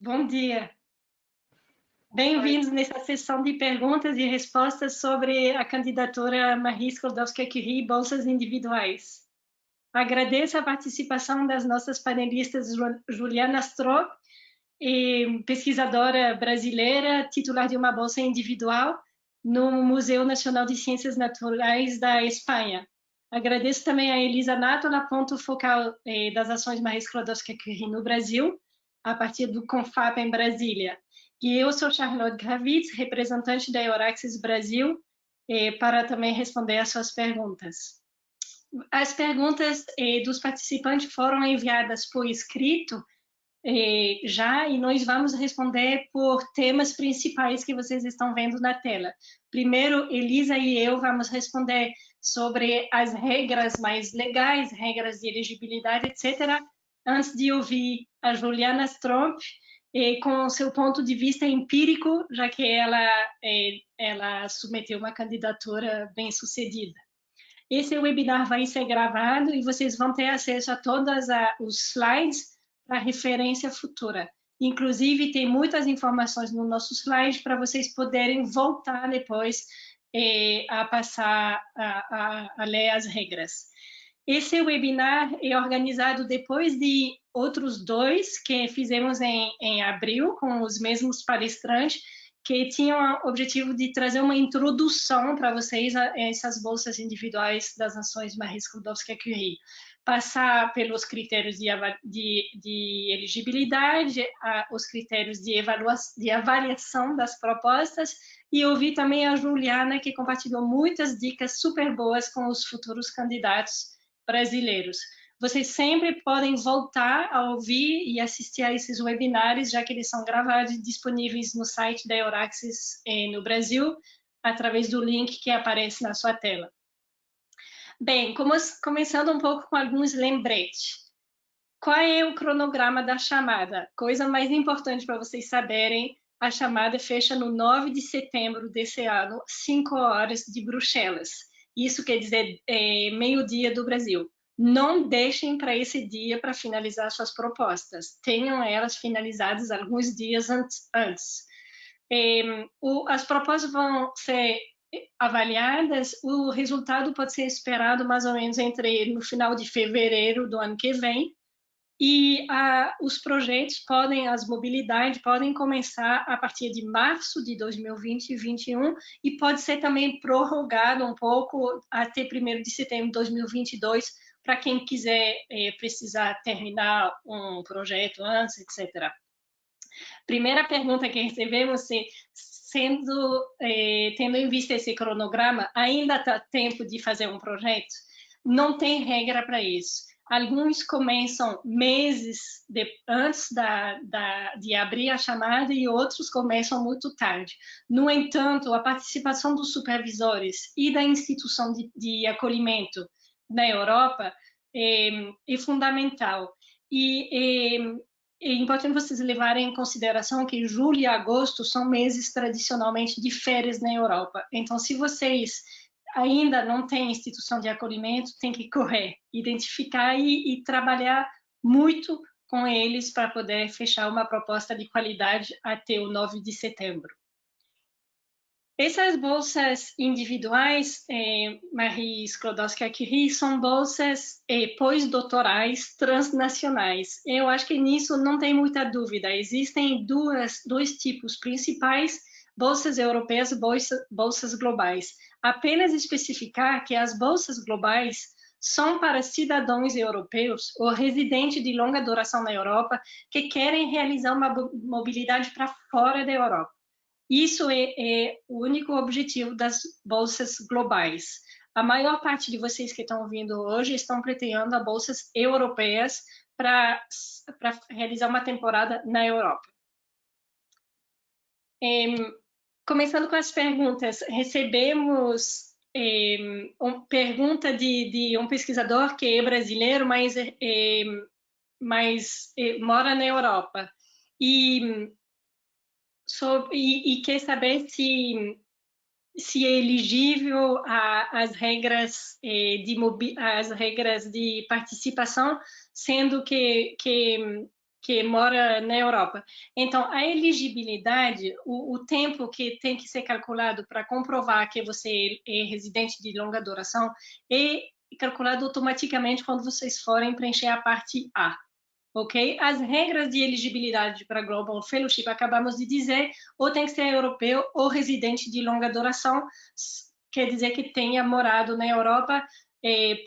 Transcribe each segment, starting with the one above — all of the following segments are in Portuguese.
Bom dia. Oi. Bem-vindos nessa sessão de perguntas e respostas sobre a candidatura Marie Skłodowska-Curie Bolsas Individuais. Agradeço a participação das nossas panelistas Juliana Stroh, pesquisadora brasileira, titular de uma bolsa individual no Museu Nacional de Ciências Naturais da Espanha. Agradeço também a Elisa Nátola, ponto focal das ações Marie Skłodowska-Curie no Brasil, a partir do CONFAP em Brasília. E eu sou Charlotte Gravitz, representante da Euraxis Brasil, para também responder às suas perguntas. As perguntas dos participantes foram enviadas por escrito já, e nós vamos responder por temas principais que vocês estão vendo na tela. Primeiro, Elisa e eu vamos responder sobre as regras mais legais, regras de elegibilidade, etc., antes de ouvir a Juliana Stromp, com seu ponto de vista empírico, já que ela submeteu uma candidatura bem-sucedida. Esse webinar vai ser gravado e vocês vão ter acesso a todos os slides para referência futura. Inclusive, tem muitas informações no nosso slide para vocês poderem voltar depois a passar a ler as regras. Esse webinar é organizado depois de outros dois que fizemos em abril, com os mesmos palestrantes, que tinham o objetivo de trazer uma introdução para vocês a essas bolsas individuais das Nações Marie Skłodowska-Curie. Passar pelos critérios de elegibilidade, os critérios de avaliação das propostas, e ouvir também a Juliana, que compartilhou muitas dicas super boas com os futuros candidatos brasileiros. Vocês sempre podem voltar a ouvir e assistir a esses webinários, já que eles são gravados e disponíveis no site da Euraxis no Brasil, através do link que aparece na sua tela. Bem, começando um pouco com alguns lembretes. Qual é o cronograma da chamada? Coisa mais importante para vocês saberem, a chamada fecha no 9 de setembro desse ano, 5 horas de Bruxelas. Isso quer dizer meio-dia do Brasil. Não deixem para esse dia para finalizar suas propostas. Tenham elas finalizadas alguns dias antes. As propostas vão ser avaliadas, o resultado pode ser esperado mais ou menos no final de fevereiro do ano que vem, e os projetos as mobilidades podem começar a partir de março de 2020 e 2021 e pode ser também prorrogado um pouco até 1º de setembro de 2022 para quem quiser precisar terminar um projeto antes, etc. Primeira pergunta que recebemos é, tendo em vista esse cronograma, ainda está tempo de fazer um projeto? Não tem regra para isso. Alguns começam meses antes de abrir a chamada e outros começam muito tarde. No entanto, a participação dos supervisores e da instituição de acolhimento na Europa é fundamental. E é importante vocês levarem em consideração que julho e agosto são meses tradicionalmente de férias na Europa. Então, se vocês ainda não têm instituição de acolhimento, tem que correr, identificar e trabalhar muito com eles para poder fechar uma proposta de qualidade até o 9 de setembro. Essas bolsas individuais, Marie Skłodowska-Curie, são bolsas pós-doutorais transnacionais. Eu acho que nisso não tem muita dúvida. Existem dois tipos principais, bolsas europeias e bolsas globais. Apenas especificar que as bolsas globais são para cidadãos europeus ou residentes de longa duração na Europa que querem realizar uma mobilidade para fora da Europa. Isso é o único objetivo das bolsas globais. A maior parte de vocês que estão ouvindo hoje estão pretendendo a bolsas europeias para realizar uma temporada na Europa. Começando com as perguntas, recebemos uma pergunta de um pesquisador que é brasileiro, mas mora na Europa. E quer saber se é elegível às regras às regras de participação, sendo que que mora na Europa. Então, a elegibilidade, o tempo que tem que ser calculado para comprovar que você é residente de longa duração, é calculado automaticamente quando vocês forem preencher a parte A. Ok? As regras de elegibilidade para Global Fellowship, acabamos de dizer, ou tem que ser europeu ou residente de longa duração, quer dizer que tenha morado na Europa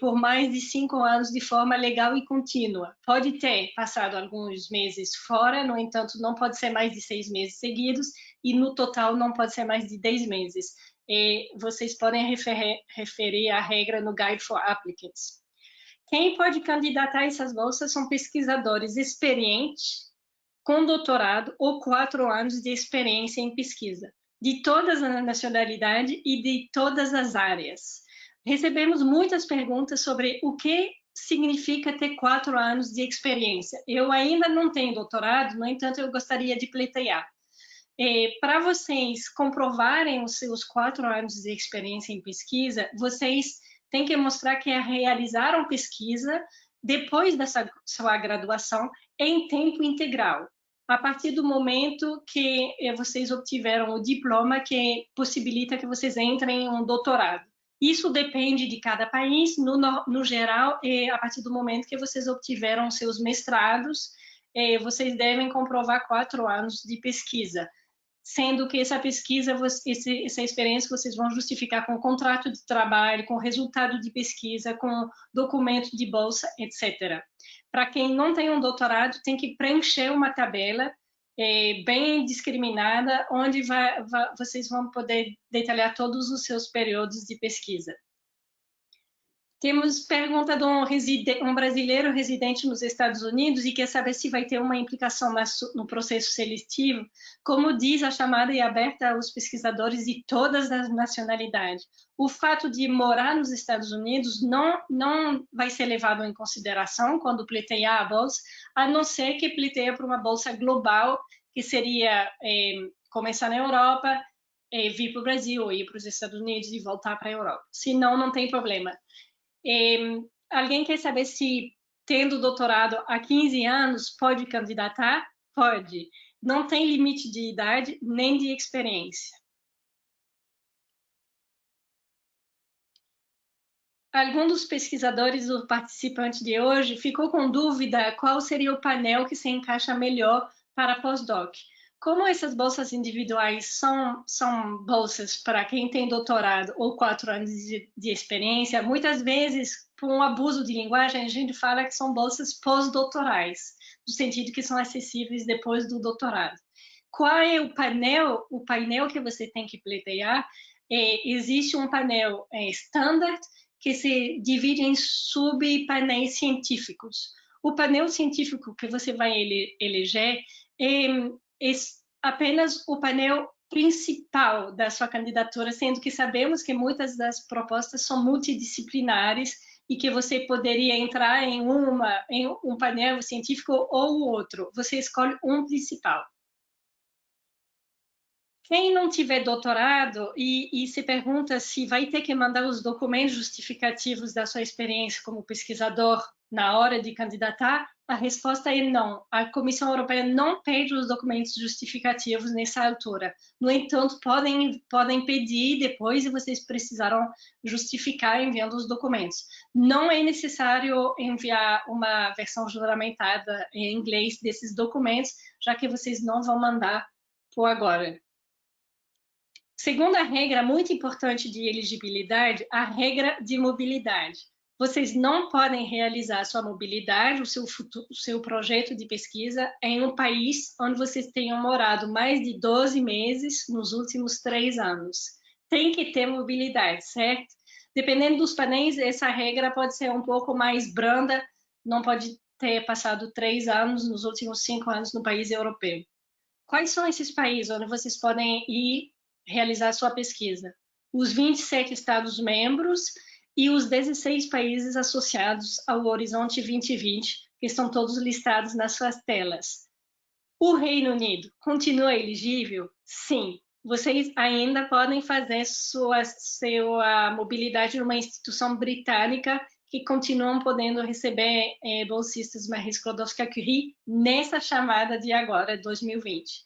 por mais de 5 anos de forma legal e contínua. Pode ter passado alguns meses fora, no entanto, não pode ser mais de 6 meses seguidos e no total não pode ser mais de 10 meses. Vocês podem referir a regra no Guide for Applicants. Quem pode candidatar a essas bolsas são pesquisadores experientes, com doutorado ou 4 anos de experiência em pesquisa, de todas as nacionalidades e de todas as áreas. Recebemos muitas perguntas sobre o que significa ter 4 anos de experiência. Eu ainda não tenho doutorado, no entanto, eu gostaria de pleitear. Para vocês comprovarem os seus 4 anos de experiência em pesquisa, vocês têm que mostrar que realizaram pesquisa depois dessa sua graduação em tempo integral, a partir do momento que vocês obtiveram o diploma que possibilita que vocês entrem em um doutorado. Isso depende de cada país, no geral, a partir do momento que vocês obtiveram seus mestrados, vocês devem comprovar 4 anos de pesquisa, sendo que essa pesquisa, essa experiência, vocês vão justificar com contrato de trabalho, com resultado de pesquisa, com documento de bolsa, etc. Para quem não tem um doutorado, tem que preencher uma tabela bem discriminada, onde vocês vão poder detalhar todos os seus períodos de pesquisa. Temos pergunta de um brasileiro residente nos Estados Unidos e quer saber se vai ter uma implicação no processo seletivo. Como diz, a chamada é aberta aos pesquisadores de todas as nacionalidades. O fato de morar nos Estados Unidos não vai ser levado em consideração quando pleitear a bolsa, a não ser que pleiteie para uma bolsa global, que seria começar na Europa, vir para o Brasil, ou ir para os Estados Unidos e voltar para a Europa. Senão, não tem problema. Alguém quer saber se, tendo doutorado há 15 anos, pode candidatar? Pode. Não tem limite de idade nem de experiência. Algum dos pesquisadores ou participantes de hoje ficou com dúvida qual seria o painel que se encaixa melhor para pós-doc. Como essas bolsas individuais são bolsas para quem tem doutorado ou 4 anos de experiência, muitas vezes, por um abuso de linguagem, a gente fala que são bolsas pós-doutorais, no sentido que são acessíveis depois do doutorado. Qual é o painel? O painel que você tem que pleitear? Existe um painel standard, que se divide em subpainéis científicos. O painel científico que você vai eleger é apenas o painel principal da sua candidatura, sendo que sabemos que muitas das propostas são multidisciplinares e que você poderia entrar em um painel científico ou o outro. Você escolhe um principal. Quem não tiver doutorado e se pergunta se vai ter que mandar os documentos justificativos da sua experiência como pesquisador na hora de candidatar, a resposta é não. A Comissão Europeia não pede os documentos justificativos nessa altura. No entanto, podem pedir depois e vocês precisarão justificar enviando os documentos. Não é necessário enviar uma versão juramentada em inglês desses documentos, já que vocês não vão mandar por agora. Segunda regra muito importante de elegibilidade, a regra de mobilidade. Vocês não podem realizar sua mobilidade, o seu projeto de pesquisa em um país onde vocês tenham morado mais de 12 meses nos últimos 3 anos. Tem que ter mobilidade, certo? Dependendo dos painéis, essa regra pode ser um pouco mais branda, não pode ter passado 3 anos nos últimos 5 anos no país europeu. Quais são esses países onde vocês podem ir realizar sua pesquisa? Os 27 Estados-membros e os 16 países associados ao Horizonte 2020, que estão todos listados nas suas telas. O Reino Unido continua elegível? Sim. Vocês ainda podem fazer sua mobilidade numa instituição britânica que continuam podendo receber bolsistas Marie Skłodowska-Curie nessa chamada de agora, 2020.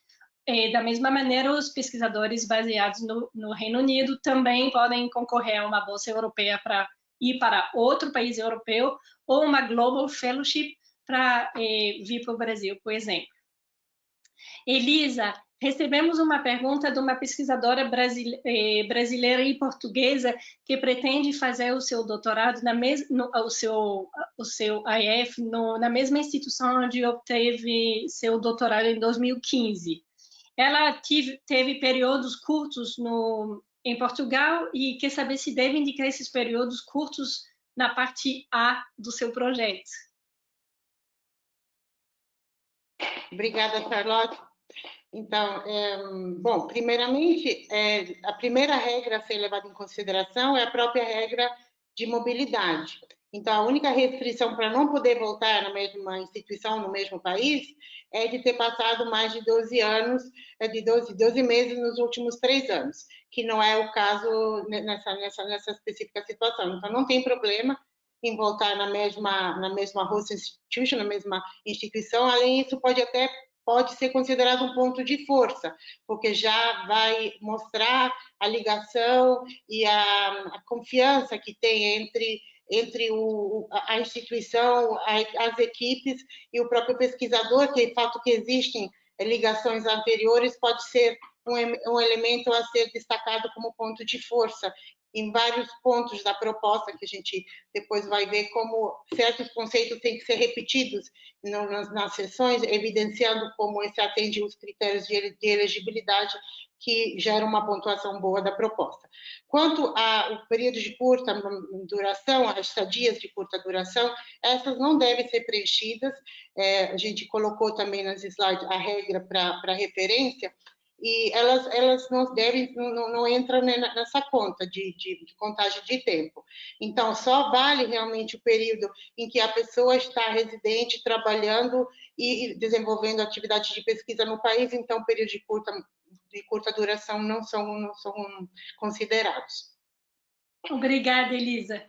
Da mesma maneira, os pesquisadores baseados no Reino Unido também podem concorrer a uma bolsa europeia para ir para outro país europeu ou uma Global Fellowship para vir para o Brasil, por exemplo. Elisa, recebemos uma pergunta de uma pesquisadora brasileira e portuguesa que pretende fazer o seu doutorado o seu IF na mesma instituição onde obteve seu doutorado em 2015. Ela teve períodos curtos em Portugal e quer saber se deve indicar esses períodos curtos na parte A do seu projeto. Obrigada, Charlotte. Então, bom, primeiramente, a primeira regra a ser levada em consideração é a própria regra de mobilidade. Então, a única restrição para não poder voltar na mesma instituição, no mesmo país, é de ter passado mais de 12 anos, de 12 meses nos últimos 3 anos, que não é o caso nessa específica situação. Então, não tem problema em voltar na mesma host institution, na mesma instituição. Além disso, pode ser considerado um ponto de força, porque já vai mostrar a ligação e a confiança que tem entre a instituição, as equipes e o próprio pesquisador, que o fato que existem ligações anteriores pode ser um elemento a ser destacado como ponto de força em vários pontos da proposta, que a gente depois vai ver como certos conceitos têm que ser repetidos nas sessões, evidenciando como esse atende os critérios de elegibilidade que geram uma pontuação boa da proposta. Quanto ao período de curta duração, as estadias de curta duração, essas não devem ser preenchidas. A gente colocou também nas slides a regra para referência, e elas não entram nessa conta de contagem de tempo. Então, só vale realmente o período em que a pessoa está residente, trabalhando e desenvolvendo atividade de pesquisa no país, então, período de curta duração não são considerados. Obrigada, Elisa.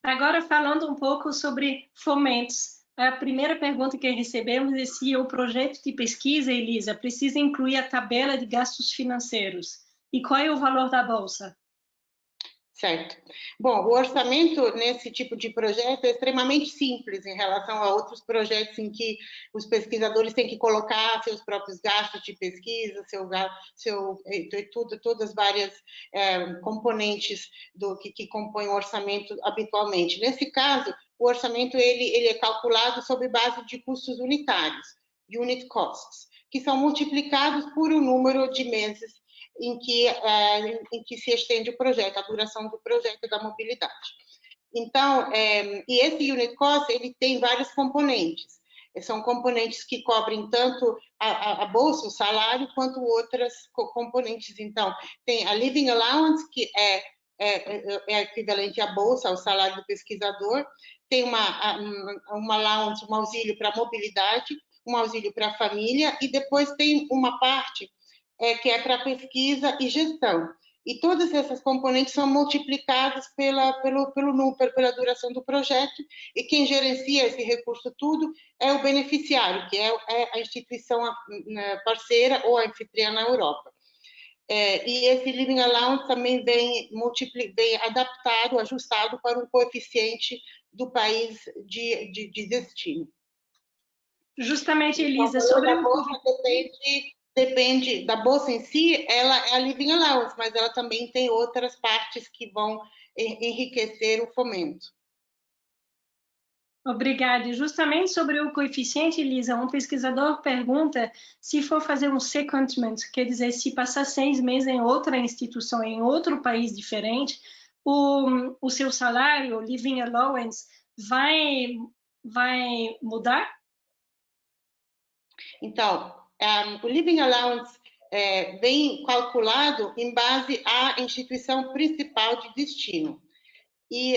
Agora, falando um pouco sobre fomentos. A primeira pergunta que recebemos é se o projeto de pesquisa, Elisa, precisa incluir a tabela de gastos financeiros. E qual é o valor da bolsa? Certo. Bom, o orçamento nesse tipo de projeto é extremamente simples em relação a outros projetos em que os pesquisadores têm que colocar seus próprios gastos de pesquisa, todas as várias componentes que compõem o orçamento habitualmente. Nesse caso, o orçamento ele é calculado sob base de custos unitários, unit costs, que são multiplicados por um número de meses em que se estende o projeto, a duração do projeto da mobilidade. Então, e esse unit cost, ele tem vários componentes. São componentes que cobrem tanto a bolsa, o salário, quanto outras componentes. Então, tem a living allowance, que é equivalente à bolsa, ao salário do pesquisador. Tem uma allowance, um auxílio para a mobilidade, um auxílio para a família, e depois tem uma parte que é para pesquisa e gestão. E todas essas componentes são multiplicadas pela duração do projeto, e quem gerencia esse recurso tudo é o beneficiário, que é a instituição parceira ou anfitriã na Europa. E esse Living Allowance também vem adaptado, ajustado para um coeficiente do país de destino. Justamente, Elisa, sobre a bolsa depende da bolsa em si, ela é a Living Allowance, mas ela também tem outras partes que vão enriquecer o fomento. Obrigada. E justamente sobre o coeficiente, Elisa, um pesquisador pergunta se for fazer um secondment, quer dizer, se passar 6 meses em outra instituição, em outro país diferente, o seu salário, o Living Allowance, vai mudar? Então, o Living Allowance vem calculado em base à instituição principal de destino. E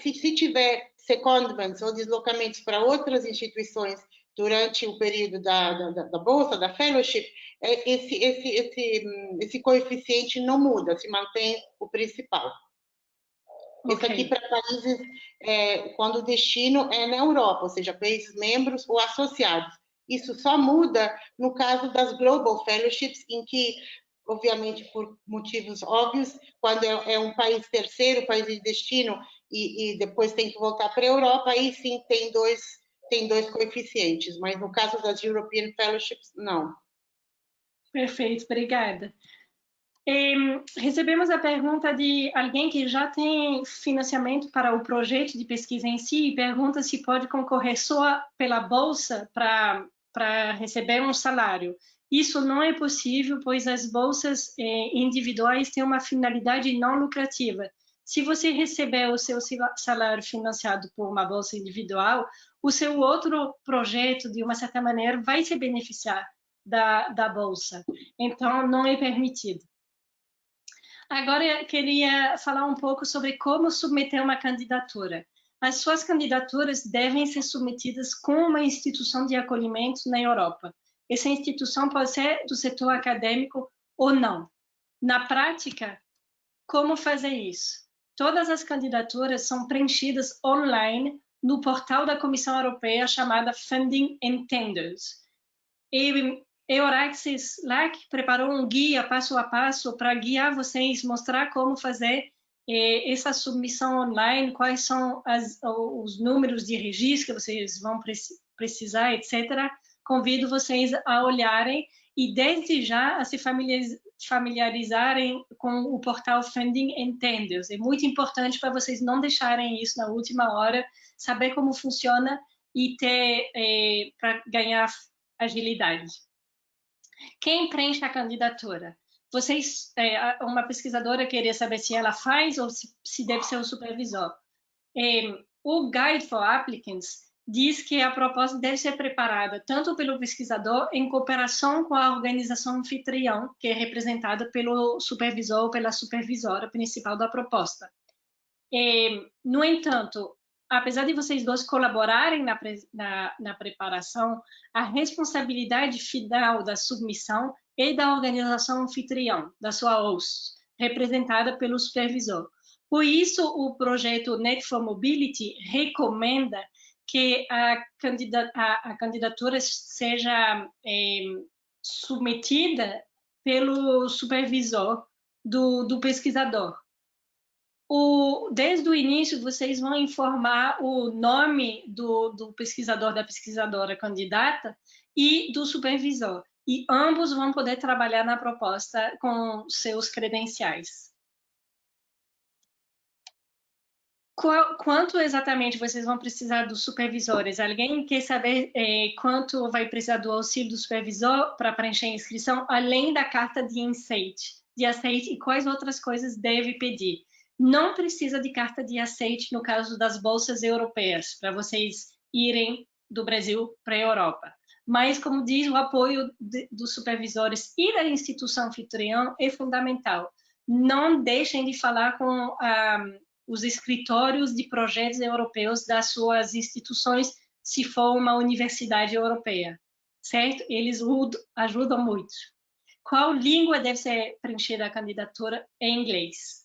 se tiver secondments ou deslocamentos para outras instituições durante o período da bolsa, da fellowship, esse coeficiente não muda, se mantém o principal. Esse aqui para países, quando o destino é na Europa, ou seja, países membros ou associados. Isso só muda no caso das Global Fellowships, em que, obviamente, por motivos óbvios, quando é um país terceiro, país de destino, e depois tem que voltar para a Europa, aí sim tem dois coeficientes, mas no caso das European Fellowships, não. Perfeito, obrigada. Recebemos a pergunta de alguém que já tem financiamento para o projeto de pesquisa em si e pergunta se pode concorrer só pela bolsa para receber um salário. Isso não é possível, pois as bolsas individuais têm uma finalidade não lucrativa. Se você receber o seu salário financiado por uma bolsa individual, o seu outro projeto, de uma certa maneira, vai se beneficiar da bolsa. Então, não é permitido. Agora, eu queria falar um pouco sobre como submeter uma candidatura. As suas candidaturas devem ser submetidas com uma instituição de acolhimento na Europa. Essa instituição pode ser do setor acadêmico ou não. Na prática, como fazer isso? Todas as candidaturas são preenchidas online no portal da Comissão Europeia chamada Funding and Tenders. Euraxis LAC preparou um guia passo a passo para guiar vocês, mostrar como fazer essa submissão online, quais são os números de registro que vocês vão precisar, etc. Convido vocês a olharem e, desde já, a se familiarizarem com o portal Funding and Tenders. É muito importante para vocês não deixarem isso na última hora, saber como funciona e ter para ganhar agilidade. Quem preenche a candidatura? Vocês, uma pesquisadora queria saber se ela faz ou se deve ser o supervisor. O Guide for Applicants diz que a proposta deve ser preparada tanto pelo pesquisador em cooperação com a organização anfitrião, que é representada pelo supervisor ou pela supervisora principal da proposta. No entanto, apesar de vocês dois colaborarem na preparação, a responsabilidade final da submissão é da organização anfitrião, da sua host, representada pelo supervisor. Por isso, o projeto Net for Mobility recomenda que a candidatura seja submetida pelo supervisor do pesquisador. Desde o início, vocês vão informar o nome do pesquisador, da pesquisadora candidata e do supervisor. E ambos vão poder trabalhar na proposta com seus credenciais. Quanto exatamente vocês vão precisar dos supervisores? Alguém quer saber quanto vai precisar do auxílio do supervisor para preencher a inscrição, além da carta de aceite e quais outras coisas deve pedir? Não precisa de carta de aceite no caso das bolsas europeias, para vocês irem do Brasil para a Europa. Mas, como diz, o apoio dos supervisores e da instituição anfitriã é fundamental. Não deixem de falar com os escritórios de projetos europeus das suas instituições, se for uma universidade europeia, certo? Eles ajudam muito. Qual língua deve ser preenchida a candidatura? Em inglês.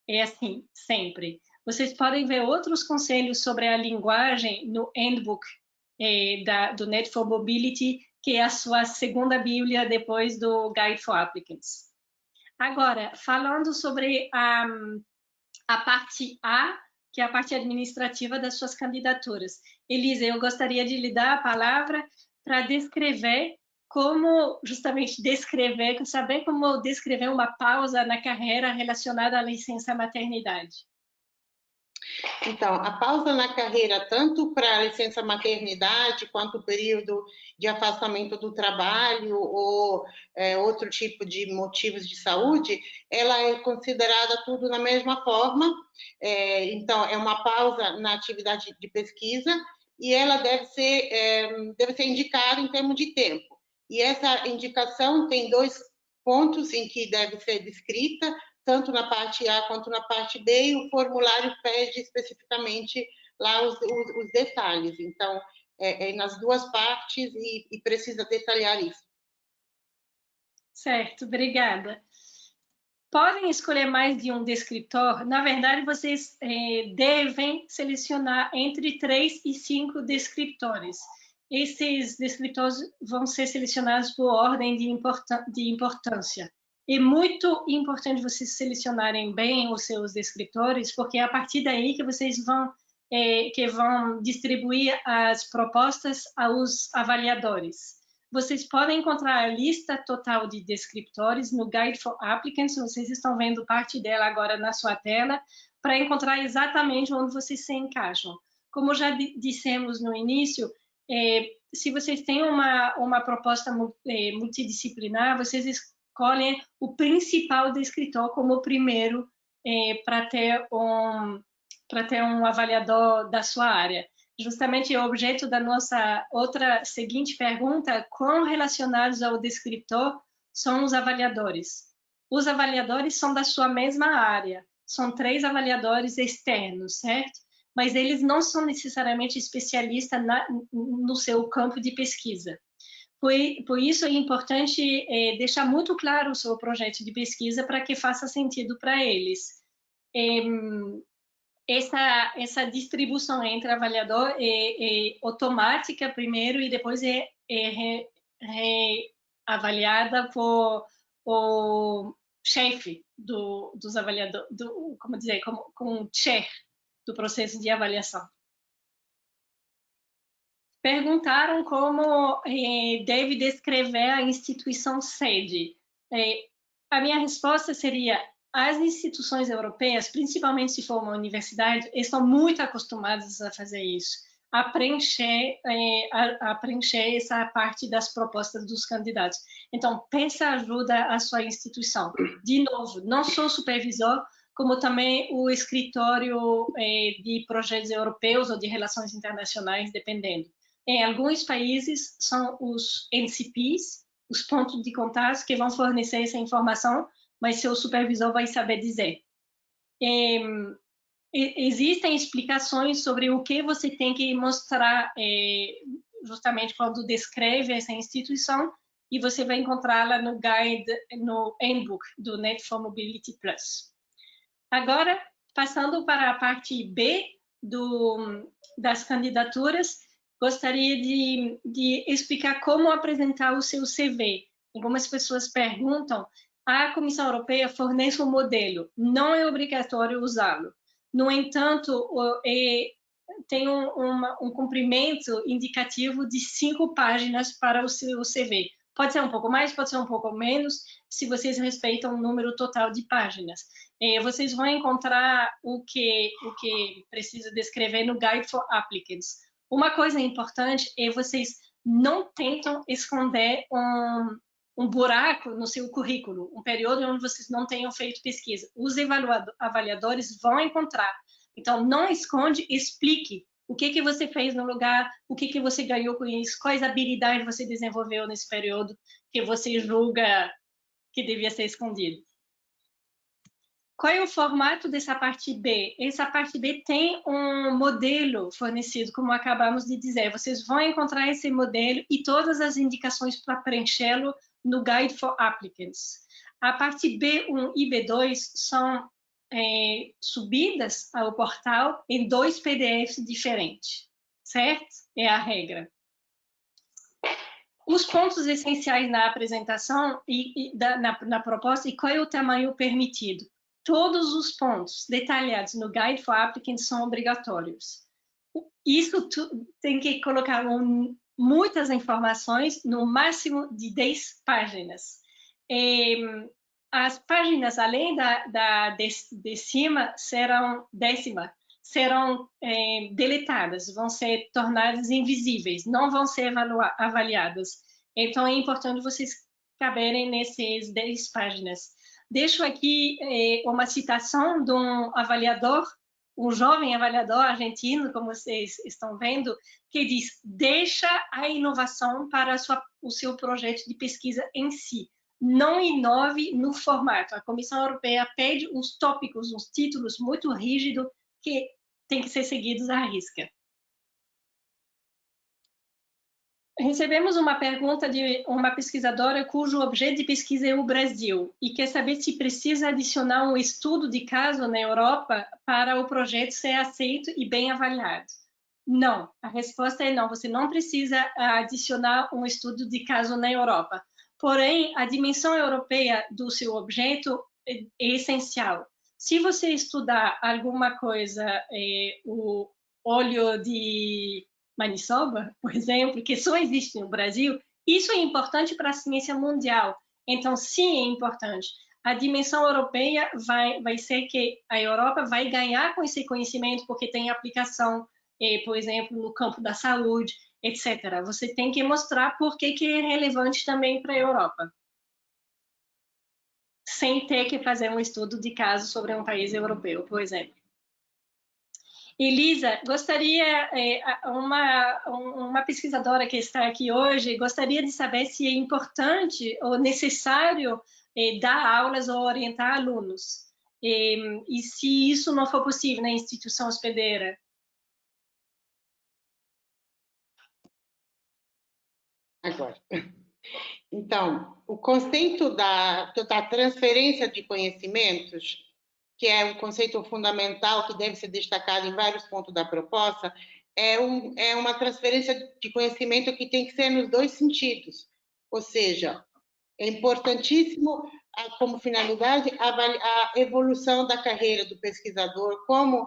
É assim, sempre. Vocês podem ver outros conselhos sobre a linguagem no handbook do Net for Mobility, que é a sua segunda bíblia depois do Guide for Applicants. Agora, falando sobre a parte A, que é a parte administrativa das suas candidaturas. Elisa, eu gostaria de lhe dar a palavra para descrever saber como descrever uma pausa na carreira relacionada à licença maternidade. Então, a pausa na carreira, tanto para a licença maternidade, quanto o período de afastamento do trabalho ou outro tipo de motivos de saúde, ela é considerada tudo na mesma forma. Então, é uma pausa na atividade de pesquisa e ela deve ser indicada em termos de tempo. E essa indicação tem 2 pontos em que deve ser descrita, tanto na parte A quanto na parte B, e o formulário pede especificamente lá os detalhes. Então, nas 2 partes e precisa detalhar isso. Certo, obrigada. podem escolher mais de um descritor. Na verdade, vocês devem selecionar entre 3 e 5 descriptores. Esses descriptores vão ser selecionados por ordem de importância. É muito importante vocês selecionarem bem os seus descriptores, porque é a partir daí que vocês vão distribuir as propostas aos avaliadores. Vocês podem encontrar a lista total de descriptores no Guide for Applicants. Vocês estão vendo parte dela agora na sua tela, para encontrar exatamente onde vocês se encaixam. Como já dissemos no início, se vocês têm uma proposta multidisciplinar, vocês escolhem o principal descritor como o primeiro para ter um avaliador da sua área. Justamente o objeto da nossa outra seguinte pergunta: quão relacionados ao descritor são os avaliadores? Os avaliadores são da sua mesma área, são 3 avaliadores externos, certo? Mas eles não são necessariamente especialistas no seu campo de pesquisa. Por isso é importante deixar muito claro o seu projeto de pesquisa para que faça sentido para eles. Essa distribuição entre avaliador é automática primeiro e depois é avaliada por o chefe dos avaliadores, como chair do processo de avaliação. Perguntaram como deve descrever a instituição sede. A minha resposta seria: as instituições europeias, principalmente se for uma universidade, estão muito acostumadas a fazer isso, a preencher essa parte das propostas dos candidatos. Então, peça ajuda à sua instituição. De novo, não sou supervisor, como também o escritório de projetos europeus ou de relações internacionais, dependendo. Em alguns países, são os NCPs, os pontos de contato, que vão fornecer essa informação, mas seu supervisor vai saber dizer. Existem explicações sobre o que você tem que mostrar justamente quando descreve essa instituição, e você vai encontrá-la no guide, no handbook do Net for Mobility Plus. Agora, passando para a parte B das candidaturas, gostaria de explicar como apresentar o seu CV. Algumas pessoas perguntam: a Comissão Europeia fornece um modelo, não é obrigatório usá-lo. No entanto, tem um comprimento indicativo de 5 páginas para o seu CV. Pode ser um pouco mais, pode ser um pouco menos, se vocês respeitam o número total de páginas. Vocês vão encontrar o que precisa descrever no Guide for Applicants. Uma coisa importante é vocês não tentam esconder um buraco no seu currículo, um período onde vocês não tenham feito pesquisa. Os avaliadores vão encontrar. Então, não esconde, explique o que você fez no lugar, o que você ganhou com isso, quais habilidades você desenvolveu nesse período que você julga que devia ser escondido. Qual é o formato dessa parte B? Essa parte B tem um modelo fornecido, como acabamos de dizer. Vocês vão encontrar esse modelo e todas as indicações para preenchê-lo no Guide for Applicants. A parte B1 e B2 são subidas ao portal em 2 PDFs diferentes, certo? É a regra. Os pontos essenciais na apresentação na proposta e qual é o tamanho permitido. Todos os pontos detalhados no Guide for Applicants são obrigatórios. Isso tem que colocar muitas informações, no máximo de 10 páginas. As páginas, além de cima, serão deletadas, vão ser tornadas invisíveis, não vão ser avaliadas. Então, é importante vocês caberem nessas 10 páginas. Deixo aqui uma citação de um avaliador, um jovem avaliador argentino, como vocês estão vendo, que diz: deixa a inovação para o seu projeto de pesquisa em si. Não inove no formato. A Comissão Europeia pede uns tópicos, uns títulos muito rígidos que têm que ser seguidos à risca. Recebemos uma pergunta de uma pesquisadora cujo objeto de pesquisa é o Brasil e quer saber se precisa adicionar um estudo de caso na Europa para o projeto ser aceito e bem avaliado. Não, a resposta é não, você não precisa adicionar um estudo de caso na Europa. Porém, a dimensão europeia do seu objeto é essencial. Se você estudar alguma coisa, o óleo de maniçoba, por exemplo, que só existe no Brasil, isso é importante para a ciência mundial. Então, sim, é importante. A dimensão europeia vai ser que a Europa vai ganhar com esse conhecimento, porque tem aplicação, por exemplo, no campo da saúde, etc. Você tem que mostrar por que é relevante também para a Europa, sem ter que fazer um estudo de caso sobre um país europeu, por exemplo. Elisa, gostaria, uma pesquisadora que está aqui hoje, gostaria de saber se é importante ou necessário dar aulas ou orientar alunos. E se isso não for possível na instituição hospedeira? Agora. Então, o conceito da transferência de conhecimentos, que é um conceito fundamental que deve ser destacado em vários pontos da proposta, é uma transferência de conhecimento que tem que ser nos dois sentidos. Ou seja, é importantíssimo como finalidade a evolução da carreira do pesquisador, como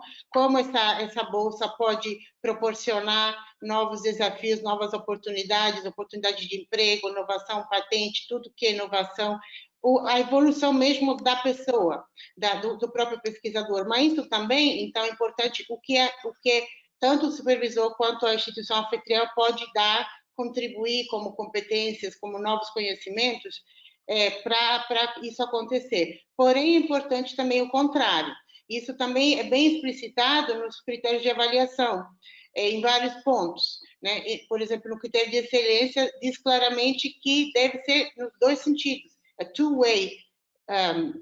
essa bolsa pode proporcionar novos desafios, novas oportunidades, oportunidade de emprego, inovação, patente, tudo que é inovação, a evolução mesmo da pessoa, do próprio pesquisador. Mas isso também, então, é importante o que tanto o supervisor quanto a instituição anfitriã pode dar, contribuir como competências, como novos conhecimentos, para isso acontecer. Porém, é importante também o contrário. Isso também é bem explicitado nos critérios de avaliação, em vários pontos. Né? Por exemplo, no critério de excelência, diz claramente que deve ser nos dois sentidos, a two-way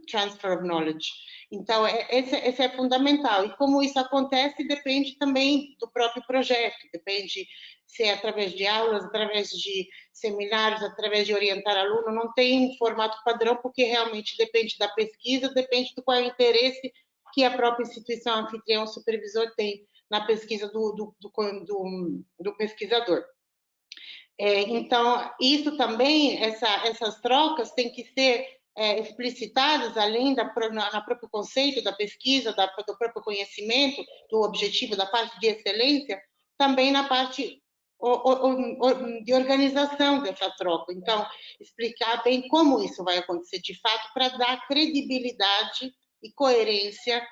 transfer of knowledge. Então, esse é fundamental. E como isso acontece, depende também do próprio projeto, depende se é através de aulas, através de seminários, através de orientar aluno, não tem um formato padrão, porque realmente depende da pesquisa, depende do qual é o interesse que a própria instituição anfitriã, o supervisor, tem na pesquisa do pesquisador. Então, isso também, essas trocas têm que ser explicitadas, além no próprio conceito da pesquisa, do próprio conhecimento, do objetivo, da parte de excelência, também na parte de organização dessa troca. Então, explicar bem como isso vai acontecer de fato, para dar credibilidade e coerência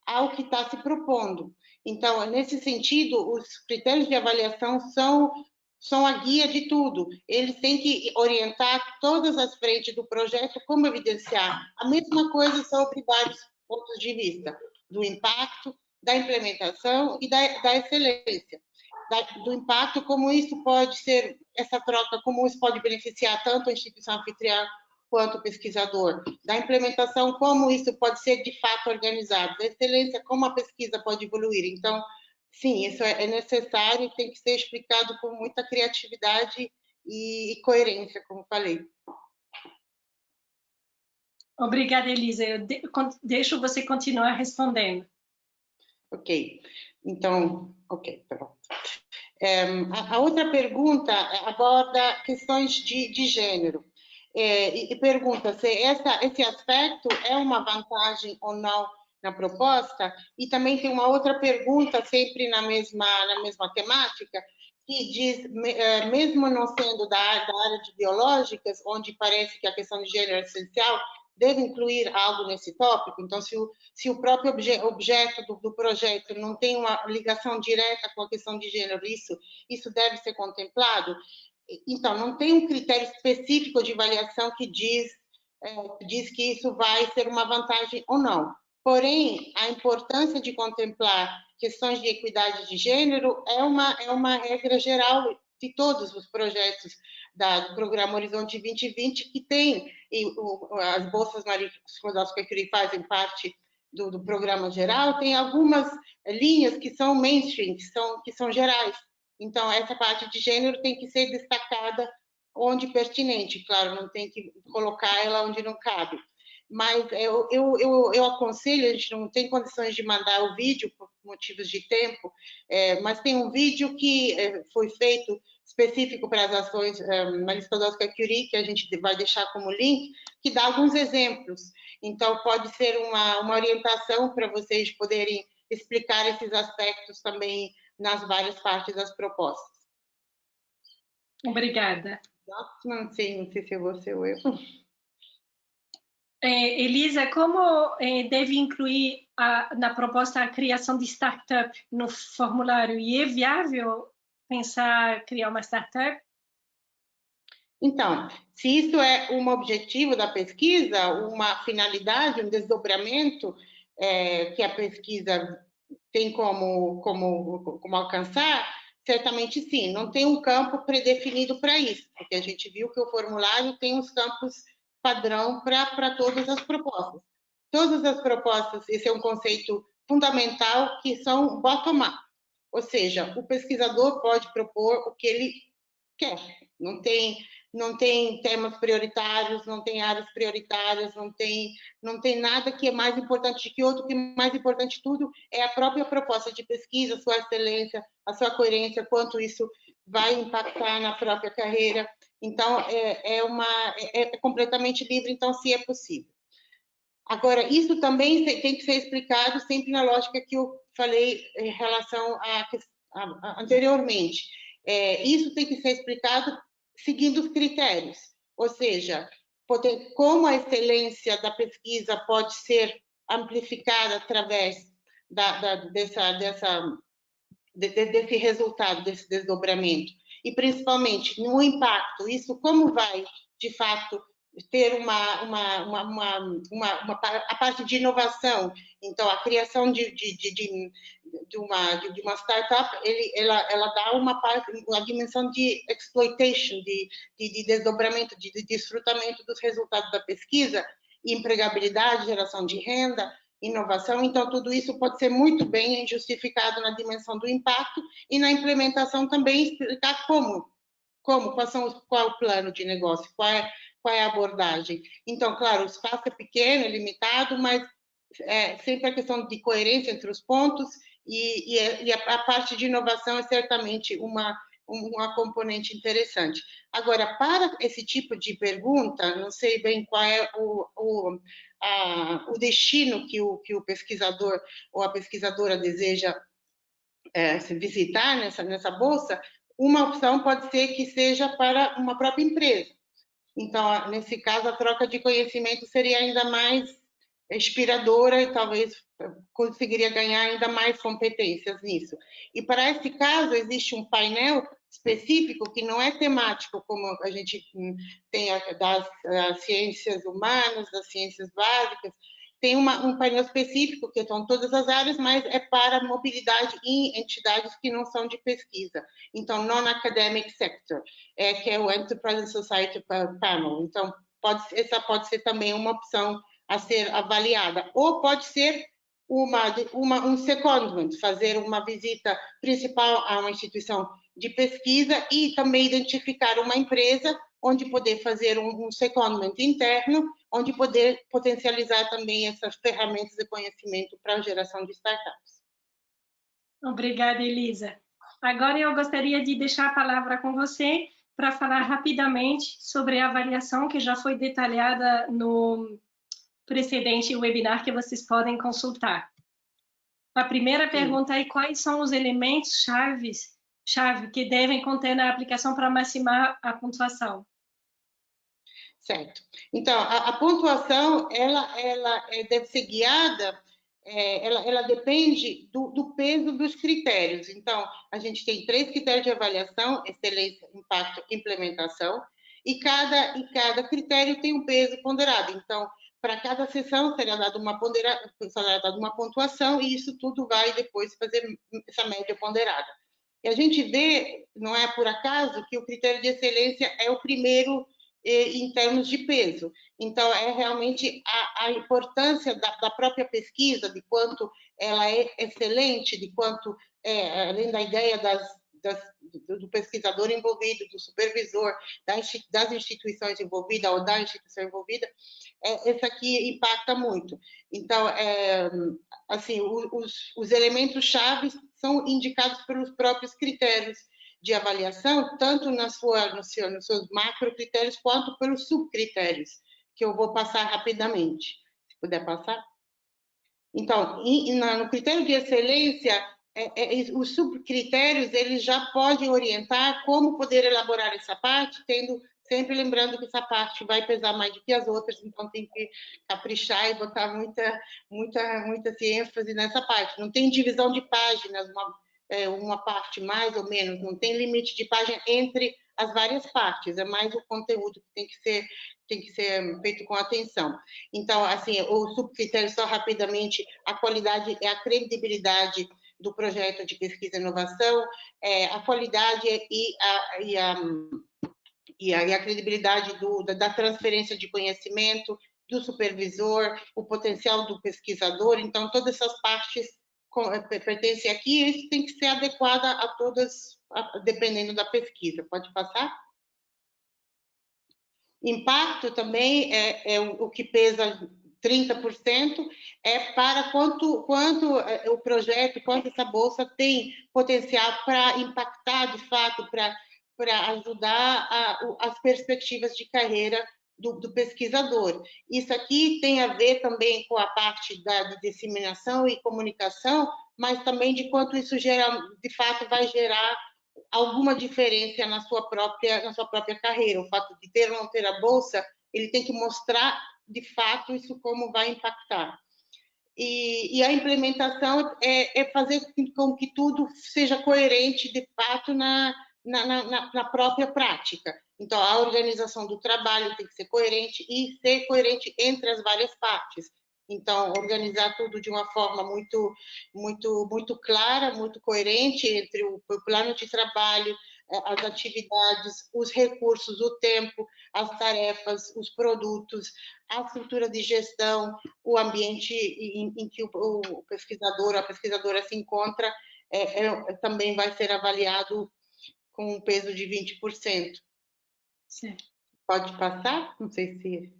ao que está se propondo. Então, nesse sentido, os critérios de avaliação são a guia de tudo. Eles têm que orientar todas as frentes do projeto, como evidenciar a mesma coisa sobre vários pontos de vista, do impacto, da implementação e da excelência. Do impacto, como isso pode ser, essa troca, como isso pode beneficiar tanto a instituição anfitriã quanto o pesquisador. Da implementação, como isso pode ser de fato organizado. Da excelência, como a pesquisa pode evoluir. Então, sim, isso é necessário e tem que ser explicado com muita criatividade e coerência, como falei. Obrigada, Elisa. Eu deixo você continuar respondendo. Ok. Então, ok, pronto. A outra pergunta aborda questões de gênero. E pergunta se esse aspecto é uma vantagem ou não na proposta. E também tem uma outra pergunta, sempre na mesma temática, que diz, mesmo não sendo da área de biológicas, onde parece que a questão de gênero é essencial, deve incluir algo nesse tópico. Então, se o próprio objeto do projeto não tem uma ligação direta com a questão de gênero, isso deve ser contemplado. Então, não tem um critério específico de avaliação que diz que isso vai ser uma vantagem ou não. Porém, a importância de contemplar questões de equidade de gênero é uma regra geral de todos os projetos do Programa Horizonte 2020, que tem, as bolsas Marie Skłodowska-Curie fazem parte do programa geral, tem algumas linhas que são mainstream, que são gerais. Então, essa parte de gênero tem que ser destacada onde pertinente, claro, não tem que colocar ela onde não cabe. Mas eu aconselho, a gente não tem condições de mandar o vídeo por motivos de tempo, mas tem um vídeo que foi feito específico para as ações Maria Skłodowska-Curie, que a gente vai deixar como link, que dá alguns exemplos. Então, pode ser uma orientação para vocês poderem explicar esses aspectos também nas várias partes das propostas. Obrigada. Não sei se eu vou ser eu. Elisa, como deve incluir na proposta a criação de startup no formulário? E é viável pensar criar uma startup? Então, se isso é um objetivo da pesquisa, uma finalidade, um desdobramento que a pesquisa tem como alcançar, certamente sim. Não tem um campo predefinido para isso, porque a gente viu que o formulário tem os campos padrão para todas as propostas. Todas as propostas, esse é um conceito fundamental, que são bottom-up, ou seja, o pesquisador pode propor o que ele quer, não tem temas prioritários, não tem áreas prioritárias, não tem nada que é mais importante que outro, que mais importante de tudo é a própria proposta de pesquisa, a sua excelência, a sua coerência, quanto isso vai impactar na própria carreira. Então, é completamente livre, então, se é possível. Agora, isso também tem que ser explicado sempre na lógica que eu falei em relação anteriormente. Isso tem que ser explicado seguindo os critérios, ou seja, como a excelência da pesquisa pode ser amplificada através desse resultado, desse desdobramento, e principalmente no impacto, isso como vai, de fato, ter a parte de inovação. Então, a criação de uma startup, ela dá uma dimensão de exploitation, de desdobramento, de desfrutamento dos resultados da pesquisa, empregabilidade, geração de renda, inovação. Então, tudo isso pode ser muito bem justificado na dimensão do impacto e na implementação também explicar qual é o plano de negócio, qual é a abordagem. Então, claro, o espaço é pequeno, é limitado, mas sempre a questão de coerência entre os pontos e a parte de inovação é certamente uma componente interessante. Agora, para esse tipo de pergunta, não sei bem qual é o destino que o pesquisador ou a pesquisadora deseja se visitar nessa bolsa, uma opção pode ser que seja para uma própria empresa. Então, nesse caso, a troca de conhecimento seria ainda mais inspiradora e talvez conseguiria ganhar ainda mais competências nisso. E para esse caso, existe um painel específico que não é temático, como a gente tem das ciências humanas, das ciências básicas, tem um painel específico, que são todas as áreas, mas é para mobilidade em entidades que não são de pesquisa. Então, non-academic sector, que é o Enterprise Society Panel. Então, essa pode ser também uma opção a ser avaliada. Ou pode ser um secondment, fazer uma visita principal a uma instituição de pesquisa e também identificar uma empresa onde poder fazer um secondment interno, onde poder potencializar também essas ferramentas de conhecimento para a geração de startups. Obrigada, Elisa. Agora eu gostaria de deixar a palavra com você para falar rapidamente sobre a avaliação que já foi detalhada no precedente webinar que vocês podem consultar. A primeira pergunta é quais são os elementos chave que devem conter na aplicação para maximizar a pontuação. Certo. Então, a pontuação, ela deve ser guiada, ela depende do peso dos critérios. Então, a gente tem 3 critérios de avaliação: excelência, impacto, implementação, e cada critério tem um peso ponderado. Então, para cada sessão será dada uma pontuação, e isso tudo vai depois fazer essa média ponderada. E a gente vê, não é por acaso, que o critério de excelência é o primeiro em termos de peso. Então, é realmente a importância da própria pesquisa, de quanto ela é excelente, de quanto, além da ideia do pesquisador envolvido, do supervisor, das instituições envolvidas ou da instituição envolvida, esse aqui impacta muito. Então, assim, os elementos chaves são indicados pelos próprios critérios de avaliação, tanto nos seus macro critérios quanto pelos subcritérios, que eu vou passar rapidamente. Se puder passar. Então, no critério de excelência, os subcritérios eles já podem orientar como poder elaborar essa parte, sempre lembrando que essa parte vai pesar mais do que as outras, então tem que caprichar e botar muita ênfase nessa parte. Não tem divisão de páginas, uma parte mais ou menos, não tem limite de página entre as várias partes, é mais o conteúdo que tem que ser feito com atenção. Então, assim, o subcritério, só rapidamente, a qualidade e a credibilidade do projeto de pesquisa e inovação, a qualidade e a credibilidade da transferência de conhecimento, do supervisor, o potencial do pesquisador. Então, todas essas partes pertencem aqui, e isso tem que ser adequado a todas, dependendo da pesquisa. Pode passar? Impacto também é o que pesa 30%, para quanto o projeto, quanto essa bolsa tem potencial para impactar, de fato, para ajudar as perspectivas de carreira do pesquisador. Isso aqui tem a ver também com a parte da disseminação e comunicação, mas também de quanto isso de fato vai gerar alguma diferença na sua própria carreira. O fato de ter ou não ter a bolsa, ele tem que mostrar de fato isso como vai impactar. E a implementação é fazer com que tudo seja coerente de fato na própria prática. Então, a organização do trabalho tem que ser coerente e ser coerente entre as várias partes. Então, organizar tudo de uma forma muito clara, muito coerente entre o plano de trabalho, as atividades, os recursos, o tempo, as tarefas, os produtos, a estrutura de gestão, o ambiente em que o pesquisador ou a pesquisadora se encontra, também vai ser avaliado com um peso de 20%. Sim. Pode passar? Não sei se...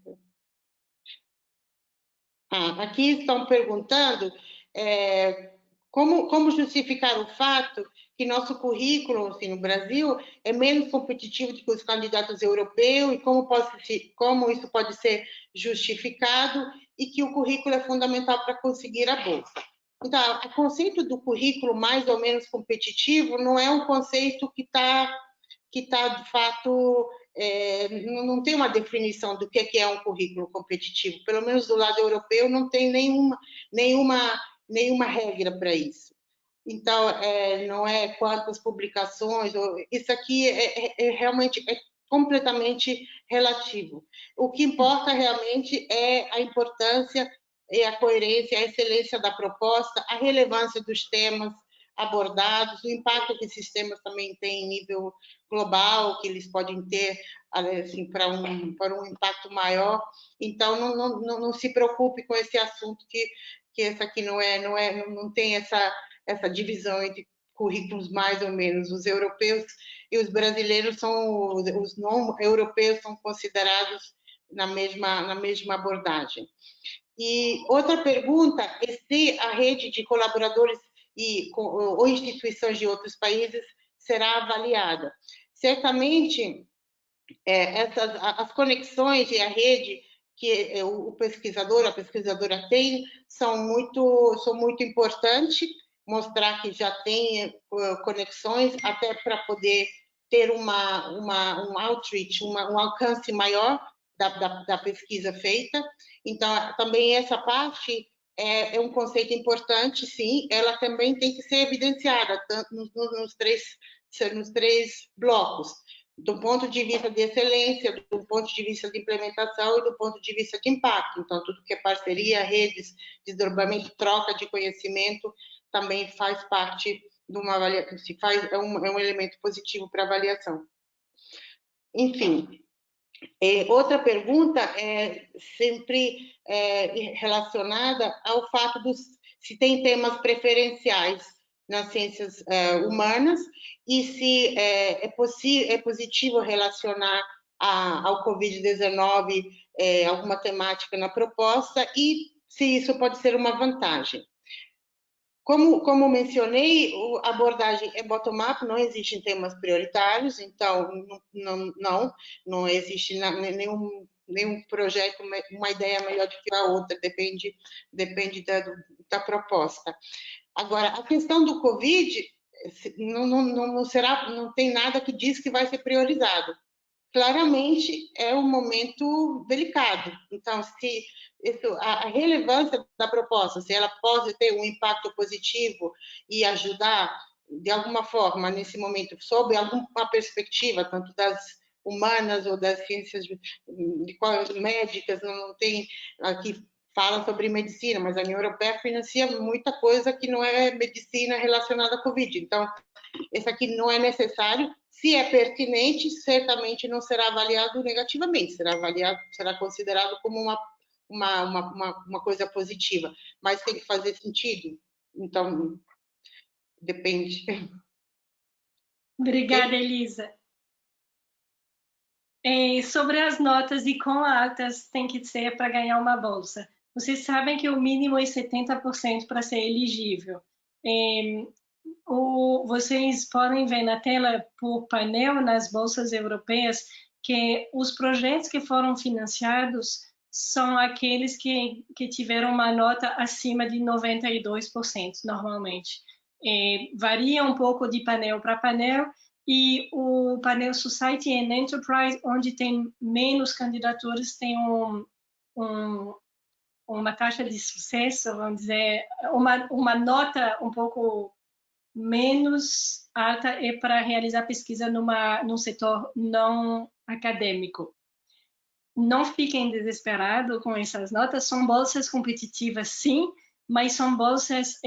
aqui estão perguntando como justificar o fato que nosso currículo, assim, no Brasil, é menos competitivo do que os candidatos europeus e como isso pode ser justificado e que o currículo é fundamental para conseguir a bolsa. Então, o conceito do currículo mais ou menos competitivo não é um conceito que está, de fato, não tem uma definição do que é um currículo competitivo. Pelo menos do lado europeu não tem nenhuma regra para isso. Então, não é quantas publicações, isso aqui realmente completamente relativo. O que importa realmente é a importância e a coerência, a excelência da proposta, a relevância dos temas abordados, o impacto que esses temas também têm em nível global, que eles podem ter assim, para um impacto maior. Então, não se preocupe com esse assunto, que esse aqui não tem essa divisão entre currículos mais ou menos. Os europeus e os brasileiros os não europeus são considerados na mesma abordagem. E outra pergunta é se a rede de colaboradores ou instituições de outros países será avaliada. Certamente, as conexões e a rede que o pesquisador, a pesquisadora tem, são muito importantes, mostrar que já tem conexões, até para poder ter um outreach, um alcance maior da pesquisa feita. Então, também essa parte é um conceito importante, sim, ela também tem que ser evidenciada, tanto nos três blocos, do ponto de vista de excelência, do ponto de vista de implementação e do ponto de vista de impacto. Então, tudo que é parceria, redes, desdobramento, troca de conhecimento, também faz parte de uma avaliação, é um elemento positivo para avaliação. Enfim, outra pergunta é sempre relacionada ao fato se tem temas preferenciais nas ciências humanas, e se é positivo relacionar ao Covid-19 alguma temática na proposta, e se isso pode ser uma vantagem. Como mencionei, a abordagem é bottom-up, não existem temas prioritários, então não existe nenhum projeto, uma ideia melhor do que a outra, depende da proposta. Agora, a questão do Covid não tem nada que diz que vai ser priorizado. Claramente é um momento delicado. Então, se a relevância da proposta, se ela pode ter um impacto positivo e ajudar de alguma forma nesse momento, sob alguma perspectiva, tanto das humanas ou das ciências médicas, não tem aqui fala sobre medicina, mas a União Europeia financia muita coisa que não é medicina relacionada à Covid. Então, esse aqui não é necessário. Se é pertinente, certamente não será avaliado negativamente, será considerado como uma coisa positiva, mas tem que fazer sentido. Então, depende. Obrigada, Elisa. Sobre as notas e quão altas tem que ser para ganhar uma bolsa. Vocês sabem que o mínimo é 70% para ser elegível. Vocês podem ver na tela, por painel, nas bolsas europeias, que os projetos que foram financiados são aqueles que tiveram uma nota acima de 92%, normalmente. Varia um pouco de painel para painel, e o painel Society and Enterprise, onde tem menos candidaturas, tem uma taxa de sucesso, vamos dizer, uma nota um pouco menos alta é para realizar pesquisa num setor não acadêmico. Não fiquem desesperados com essas notas, são bolsas competitivas, sim, mas são bolsas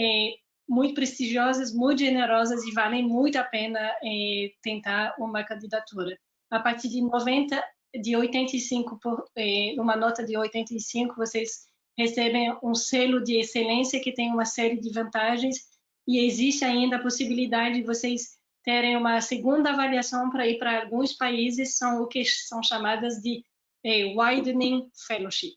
muito prestigiosas, muito generosas e valem muito a pena tentar uma candidatura. A partir de 85, uma nota de 85, vocês recebem um selo de excelência que tem uma série de vantagens, e existe ainda a possibilidade de vocês terem uma segunda avaliação para ir para alguns países, são o que são chamadas de Widening Fellowship.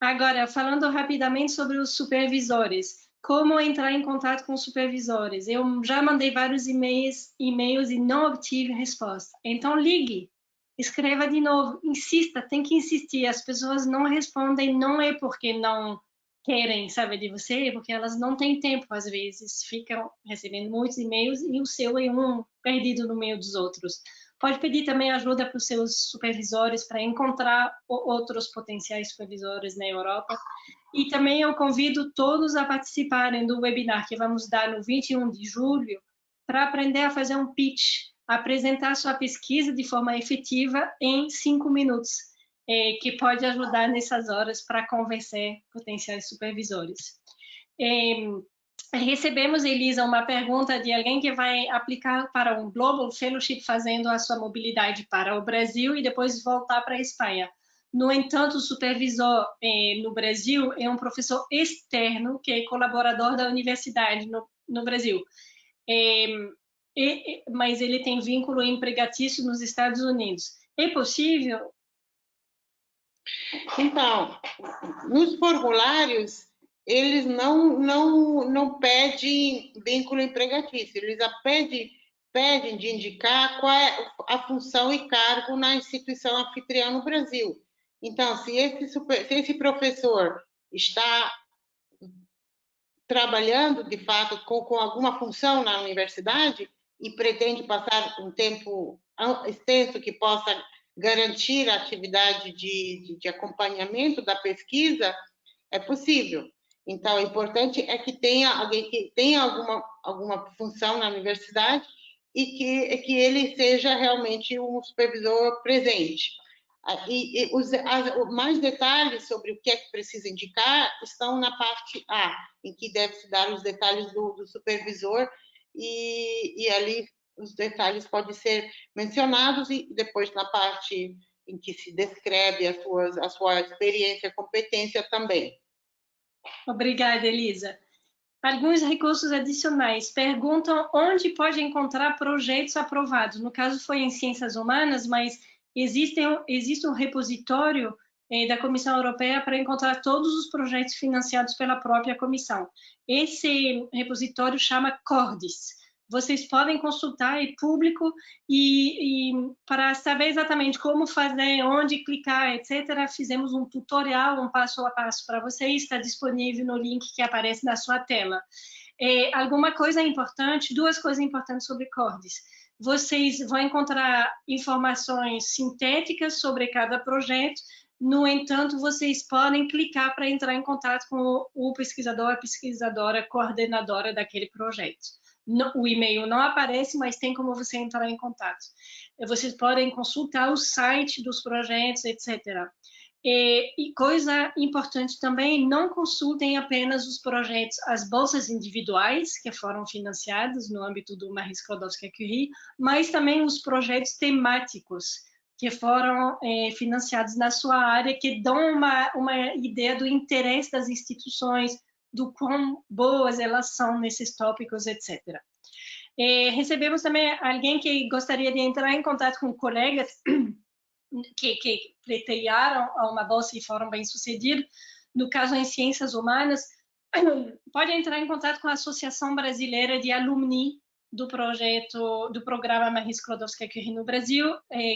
Agora, falando rapidamente sobre os supervisores, como entrar em contato com os supervisores? Eu já mandei vários e-mails e não obtive resposta. Então, ligue, escreva de novo, insista, tem que insistir. As pessoas não respondem, não é porque não querem saber de você, é porque elas não têm tempo, às vezes, ficam recebendo muitos e-mails e o seu é um perdido no meio dos outros. Pode pedir também ajuda para os seus supervisores para encontrar outros potenciais supervisores na Europa. E também eu convido todos a participarem do webinar que vamos dar no 21 de julho para aprender a fazer um pitch, apresentar sua pesquisa de forma efetiva em 5 minutos, que pode ajudar nessas horas para convencer potenciais supervisores. Recebemos, Elisa, uma pergunta de alguém que vai aplicar para um Global Fellowship fazendo a sua mobilidade para o Brasil e depois voltar para a Espanha. No entanto, o supervisor no Brasil é um professor externo que é colaborador da universidade no Brasil. Mas ele tem vínculo empregatício nos Estados Unidos. É possível? Então, nos formulários, eles não pedem vínculo empregatício, eles pedem de indicar qual é a função e cargo na instituição anfitriã no Brasil. Então, se esse professor está trabalhando, de fato, com alguma função na universidade e pretende passar um tempo extenso que possa garantir a atividade de acompanhamento da pesquisa, é possível. Então, o importante é que tenha alguém que tenha alguma função na universidade e que ele seja realmente um supervisor presente. Mais detalhes sobre o que é que precisa indicar estão na parte A, em que deve-se dar os detalhes do supervisor, e ali os detalhes podem ser mencionados, e depois na parte em que se descreve a sua experiência e competência também. Obrigada, Elisa. alguns recursos adicionais. Perguntam onde pode encontrar projetos aprovados. No caso, foi em Ciências Humanas, mas existe um repositório da Comissão Europeia para encontrar todos os projetos financiados pela própria Comissão. Esse repositório chama CORDES. Vocês podem consultar, é público, e para saber exatamente como fazer, onde clicar, etc., fizemos um tutorial, um passo a passo para vocês, está disponível no link que aparece na sua tela. Alguma coisa importante, duas coisas importantes sobre CORDES. Vocês vão encontrar informações sintéticas sobre cada projeto. No entanto, vocês podem clicar para entrar em contato com o pesquisador, a pesquisadora, coordenadora daquele projeto. O e-mail não aparece, mas tem como você entrar em contato. Vocês podem consultar o site dos projetos, etc. E coisa importante também, não consultem apenas os projetos, as bolsas individuais que foram financiadas no âmbito do Marie Skłodowska-Curie, mas também os projetos temáticos que foram financiados na sua área, que dão uma ideia do interesse das instituições, do quão boas elas são nesses tópicos, etc. Recebemos também alguém que gostaria de entrar em contato com colegas que pleitearam uma bolsa e foram bem-sucedidos. No caso, em Ciências Humanas, pode entrar em contato com a Associação Brasileira de Alumni do programa Marie Skłodowska-Curie no Brasil.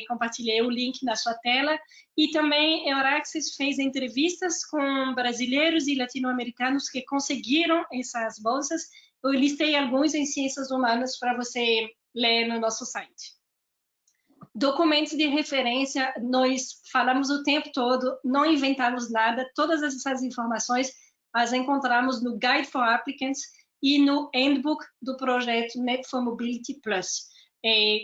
Compartilhei o link na sua tela. E também a Euraxis fez entrevistas com brasileiros e latino-americanos que conseguiram essas bolsas. Eu listei alguns em Ciências Humanas para você ler no nosso site. Documentos de referência, nós falamos o tempo todo, não inventamos nada, todas essas informações as encontramos no Guide for Applicants e no Handbook do projeto Net for Mobility Plus.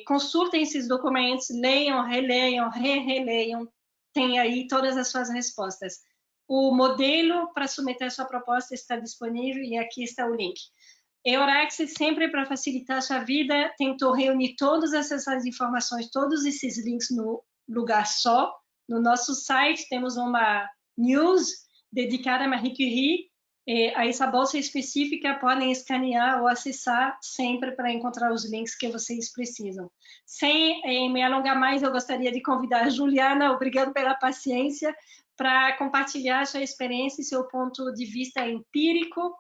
Consultem esses documentos, leiam, releiam, releiam, tem aí todas as suas respostas. O modelo para submeter a sua proposta está disponível e aqui está o link. Euraxis, sempre para facilitar a sua vida, tentou reunir todas essas informações, todos esses links no lugar só. No nosso site temos uma news dedicada a Marie Curie. A essa bolsa específica podem escanear ou acessar sempre para encontrar os links que vocês precisam. Sem me alongar mais, eu gostaria de convidar a Juliana, obrigado pela paciência, para compartilhar sua experiência e seu ponto de vista empírico.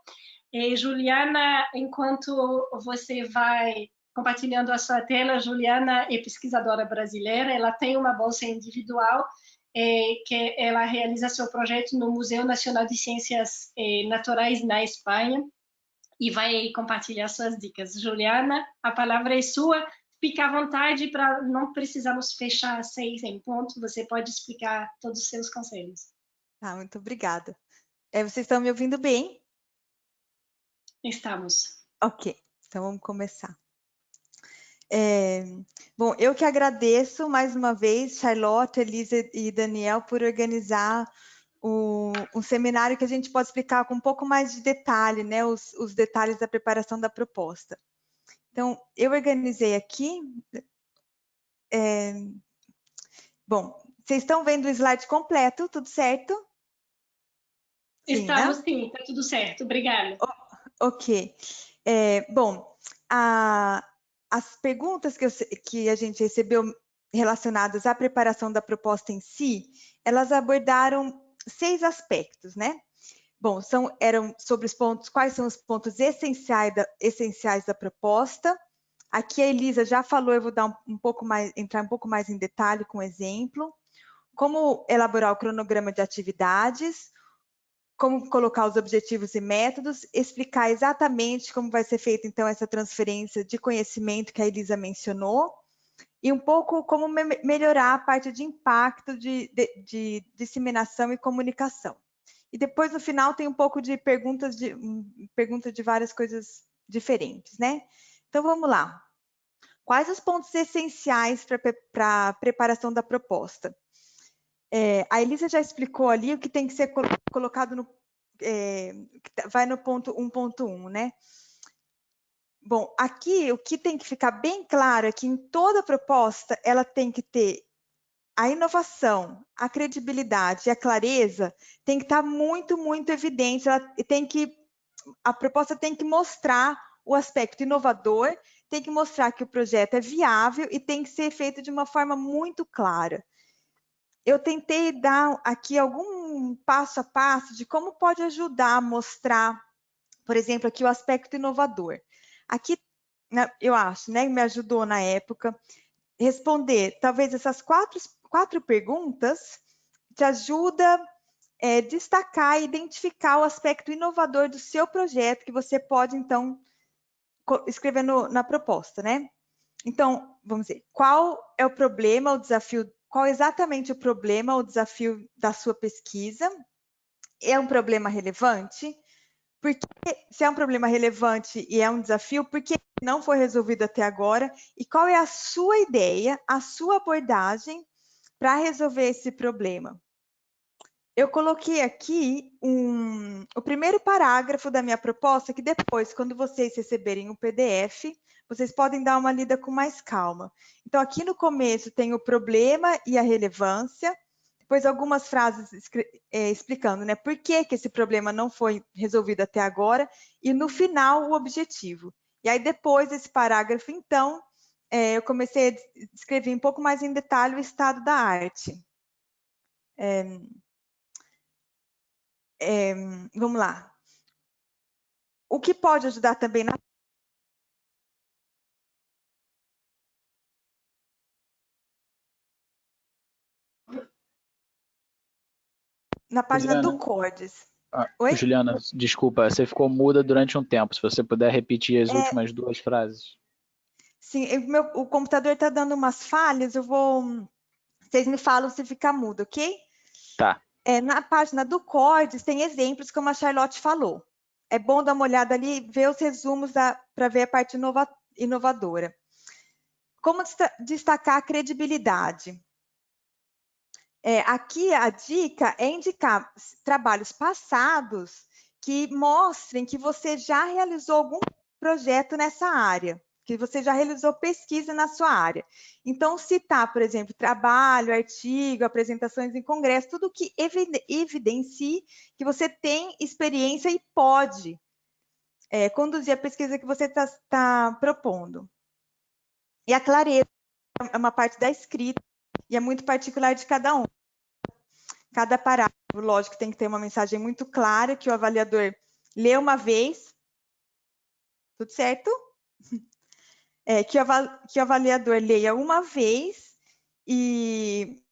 Juliana, enquanto você vai compartilhando a sua tela, Juliana é pesquisadora brasileira, ela tem uma bolsa individual que ela realiza seu projeto no Museu Nacional de Ciências Naturais na Espanha e vai compartilhar suas dicas. Juliana, a palavra é sua, fica à vontade para não precisamos fechar às 6 em ponto, você pode explicar todos os seus conselhos. Muito obrigada. Vocês estão me ouvindo bem? Estamos. Ok, então vamos começar. Bom, eu que agradeço mais uma vez, Charlotte, Elisa e Daniel, por organizar um seminário que a gente pode explicar com um pouco mais de detalhe, né, os detalhes da preparação da proposta. Então, eu organizei aqui. Bom, vocês estão vendo o slide completo, tudo certo? Estamos, sim, né? Está tudo certo, obrigada. Ok. Bom, as perguntas que a gente recebeu relacionadas à preparação da proposta em si, elas abordaram 6 aspectos, né? Bom, eram sobre os pontos, quais são os pontos essenciais da proposta. Aqui a Elisa já falou, eu vou dar entrar um pouco mais em detalhe com exemplo. Como elaborar o cronograma de atividades, como colocar os objetivos e métodos, explicar exatamente como vai ser feita, então, essa transferência de conhecimento que a Elisa mencionou, e um pouco como melhorar a parte de impacto de disseminação e comunicação. E depois, no final, tem um pouco de pergunta de várias coisas diferentes, né? Então, vamos lá. Quais os pontos essenciais para a preparação da proposta? A Elisa já explicou ali o que tem que ser colocado no... vai no ponto 1.1, né? Bom, aqui o que tem que ficar bem claro é que em toda proposta ela tem que ter a inovação, a credibilidade e a clareza tem que estar muito, muito evidente. Ela tem que a proposta tem que mostrar o aspecto inovador, tem que mostrar que o projeto é viável e tem que ser feito de uma forma muito clara. Eu tentei dar aqui algum passo a passo de como pode ajudar a mostrar, por exemplo, aqui o aspecto inovador. Aqui, eu acho, né, me ajudou na época, responder talvez essas quatro perguntas te ajuda a destacar e identificar o aspecto inovador do seu projeto que você pode, então, escrever na proposta, né? Então, vamos dizer, qual é o problema, o desafio, qual exatamente o problema, o desafio da sua pesquisa? É um problema relevante? Porque, se é um problema relevante e é um desafio, por que não foi resolvido até agora? E qual é a sua ideia, a sua abordagem para resolver esse problema? Eu coloquei aqui o primeiro parágrafo da minha proposta, que depois, quando vocês receberem o PDF, vocês podem dar uma lida com mais calma. Então, aqui no começo tem o problema e a relevância, depois algumas frases explicando, né, por que esse problema não foi resolvido até agora, e no final o objetivo. E aí, depois desse parágrafo, então, eu comecei a descrever um pouco mais em detalhe o estado da arte. Vamos lá. O que pode ajudar também na página Juliana, do CORDES. Oi? Juliana, desculpa, você ficou muda durante um tempo. Se você puder repetir as últimas duas frases. Sim, o computador está dando umas falhas, vocês me falam se ficar mudo, ok? Tá. Na página do CORDES tem exemplos, como a Charlotte falou. É bom dar uma olhada ali, ver os resumos para ver a parte inovadora. Como destacar a credibilidade? Aqui a dica é indicar trabalhos passados que mostrem que você já realizou algum projeto nessa área, que você já realizou pesquisa na sua área. Então, citar, por exemplo, trabalho, artigo, apresentações em congresso, tudo que evidencie que você tem experiência e pode conduzir a pesquisa que você está propondo. E a clareza é uma parte da escrita e é muito particular de cada um. Cada parágrafo, lógico, tem que ter uma mensagem muito clara, que o avaliador lê uma vez. Tudo certo? Que o avaliador leia uma vez e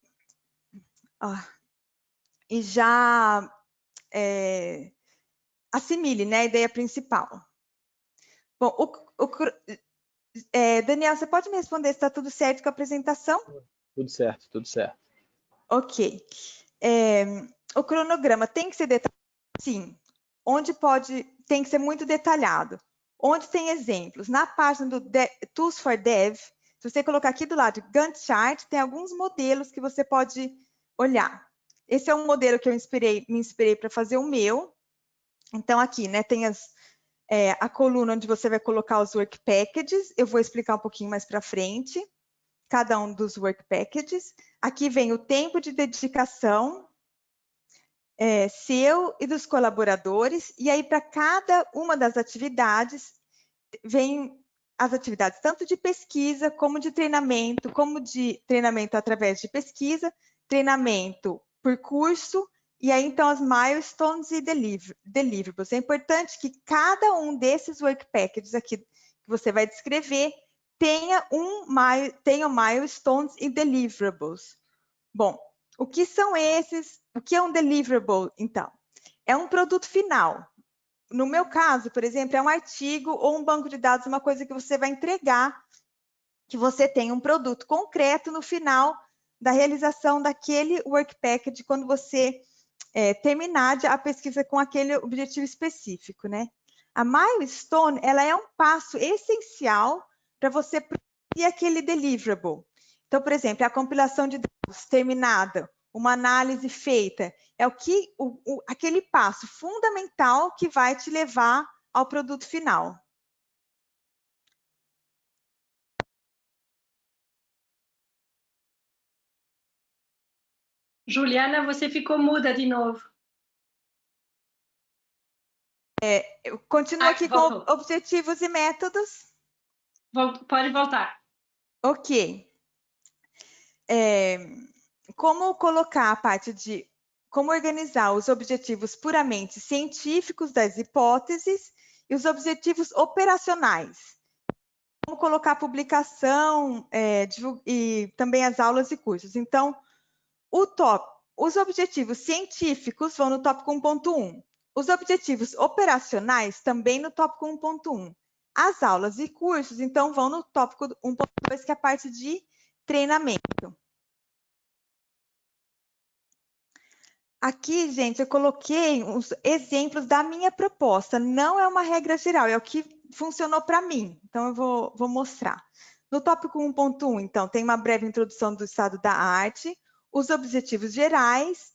já assimile, né, a ideia principal. Bom, Daniel, você pode me responder se está tudo certo com a apresentação? Tudo certo, tudo certo. Ok. O cronograma tem que ser detalhado? Sim. Onde tem que ser muito detalhado. Onde tem exemplos? Na página do Tools for Dev, se você colocar aqui do lado Gantt Chart, tem alguns modelos que você pode olhar. Esse é um modelo que eu me inspirei para fazer o meu. Então, aqui, né, tem a coluna onde você vai colocar os work packages. Eu vou explicar um pouquinho mais para frente, cada um dos work packages. Aqui vem o tempo de dedicação, seu e dos colaboradores, e aí para cada uma das atividades, vem as atividades tanto de pesquisa, como de treinamento através de pesquisa, treinamento por curso, e aí então as milestones e deliverables. É importante que cada um desses work packages aqui que você vai descrever tenha milestones e deliverables. Bom, o que são esses? O que é um deliverable, então? É um produto final. No meu caso, por exemplo, é um artigo ou um banco de dados, uma coisa que você vai entregar, que você tem um produto concreto no final da realização daquele work package, quando você terminar a pesquisa com aquele objetivo específico, né? A milestone, ela é um passo essencial para você produzir aquele deliverable. Então, por exemplo, a compilação de dados terminada, uma análise feita, é aquele passo fundamental que vai te levar ao produto final. Juliana, você ficou muda de novo. Eu continuo aqui voltou. com objetivos e métodos. Pode voltar. Ok. Como colocar a parte de como organizar os objetivos puramente científicos das hipóteses e os objetivos operacionais. Como colocar a publicação e também as aulas e cursos. Então, os objetivos científicos vão no tópico 1.1. Os objetivos operacionais também no tópico 1.1. As aulas e cursos, então, vão no tópico 1.2, que é a parte de treinamento. Aqui, gente, eu coloquei os exemplos da minha proposta. Não é uma regra geral, é o que funcionou para mim. Então, eu vou mostrar. No tópico 1.1, então, tem uma breve introdução do estado da arte, os objetivos gerais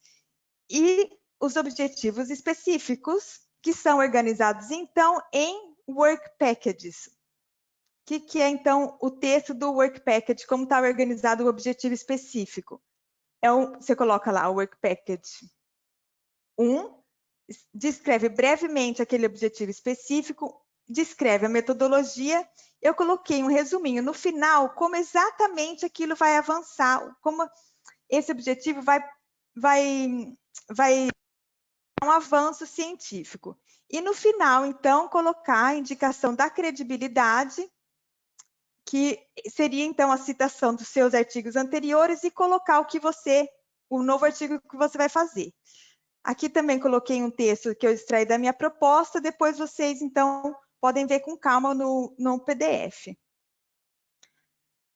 e os objetivos específicos, que são organizados, então, em work packages. O que é, então, o texto do work package? Como está organizado o objetivo específico? Você coloca lá o work package 1, descreve brevemente aquele objetivo específico, descreve a metodologia. Eu coloquei um resuminho no final, como exatamente aquilo vai avançar, como esse objetivo vai um avanço científico. E no final, então, colocar a indicação da credibilidade, que seria, então, a citação dos seus artigos anteriores e colocar o novo artigo que você vai fazer. Aqui também coloquei um texto que eu extraí da minha proposta, depois vocês, então, podem ver com calma no PDF.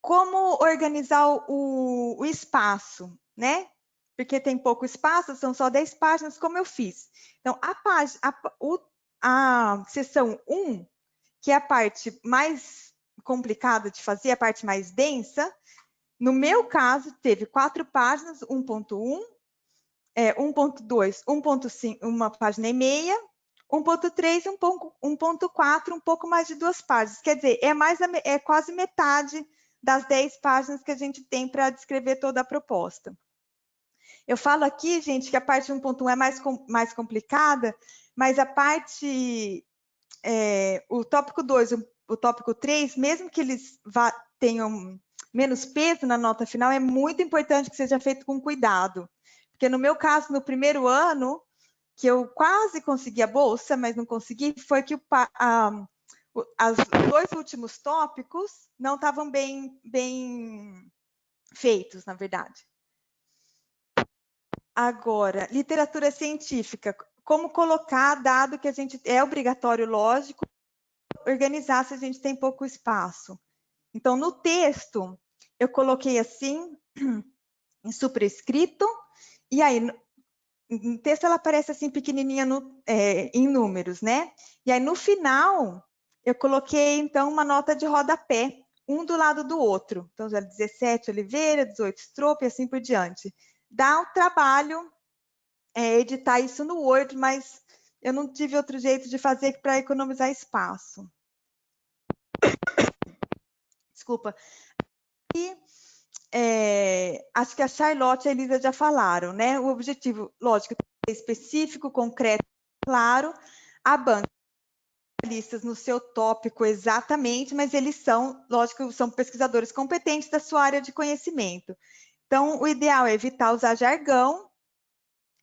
Como organizar o espaço, né? Porque tem pouco espaço, são só 10 páginas, como eu fiz. Então, a seção 1, que é a parte mais complicada de fazer, a parte mais densa, no meu caso, teve 4 páginas, 1.1, 1.2, 1.5, uma página e meia, 1.3, 1.4, um pouco mais de 2 páginas. Quer dizer, é quase metade das 10 páginas que a gente tem para descrever toda a proposta. Eu falo aqui, gente, que a parte 1.1 é mais complicada, mas a parte, o tópico 2, o tópico 3, mesmo que eles tenham menos peso na nota final, é muito importante que seja feito com cuidado. Porque no meu caso, no primeiro ano, que eu quase consegui a bolsa, mas não consegui, foi que os 2 últimos tópicos não estavam bem feitos, na verdade. Agora, literatura científica. Como colocar, dado que é obrigatório, lógico, organizar se a gente tem pouco espaço. Então, no texto, eu coloquei assim, em superescrito, e aí, no texto ela aparece assim pequenininha em números, né? E aí, no final, eu coloquei, então, uma nota de rodapé, um do lado do outro. Então, já 17 Oliveira, 18 Strope, e assim por diante. Dá um trabalho editar isso no Word, mas eu não tive outro jeito de fazer para economizar espaço. Desculpa. E acho que a Charlotte e a Elisa já falaram, né? O objetivo, lógico, é específico, concreto, claro. A banca listas no seu tópico exatamente, mas eles são, lógico, são pesquisadores competentes da sua área de conhecimento. Então, o ideal é evitar usar jargão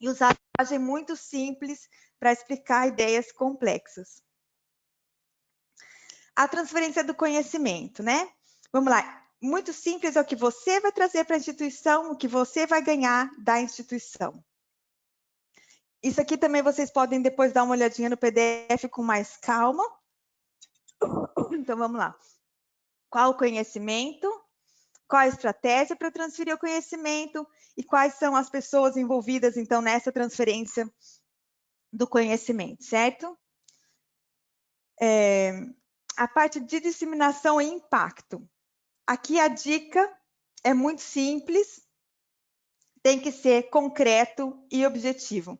e usar linguagem muito simples para explicar ideias complexas. A transferência do conhecimento, né? Vamos lá. Muito simples é o que você vai trazer para a instituição, o que você vai ganhar da instituição. Isso aqui também vocês podem depois dar uma olhadinha no PDF com mais calma. Então, vamos lá. Qual o conhecimento? Qual a estratégia para transferir o conhecimento? E quais são as pessoas envolvidas, então, nessa transferência do conhecimento, certo? A parte de disseminação e impacto. Aqui a dica é muito simples, tem que ser concreto e objetivo.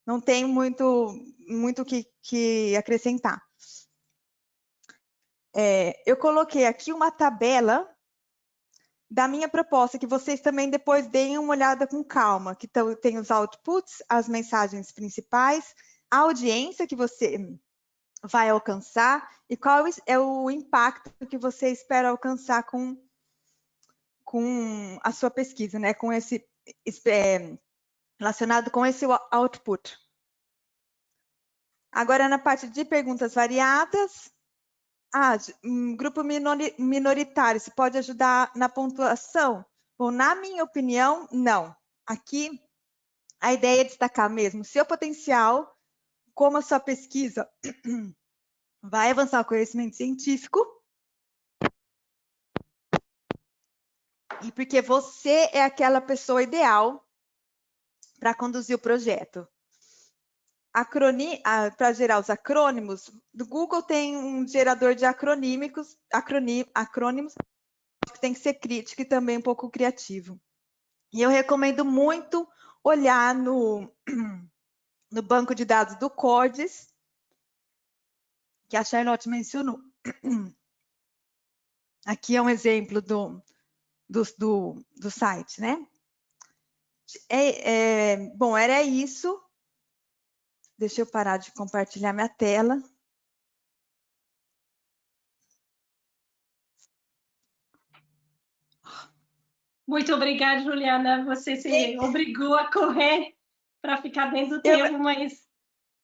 Não tem muito que acrescentar. Eu coloquei aqui uma tabela da minha proposta, que vocês também depois deem uma olhada com calma, que tem os outputs, as mensagens principais, a audiência que você vai alcançar e qual é o impacto que você espera alcançar com a sua pesquisa, né? Com esse relacionado com esse output. Agora, na parte de perguntas variadas, grupo minoritário, se pode ajudar na pontuação? Bom, na minha opinião, não. Aqui, a ideia é destacar mesmo seu potencial, como a sua pesquisa vai avançar o conhecimento científico, e porque você é aquela pessoa ideal para conduzir o projeto. Para gerar os acrônimos, do Google tem um gerador de acrônimos que tem que ser crítico e também um pouco criativo. E eu recomendo muito olhar no banco de dados do CORDES, que a Charlotte mencionou. Aqui é um exemplo do site, né? Bom, era isso. Deixa eu parar de compartilhar minha tela. Muito obrigada, Juliana. Você se obrigou a correr para ficar dentro do tempo, mas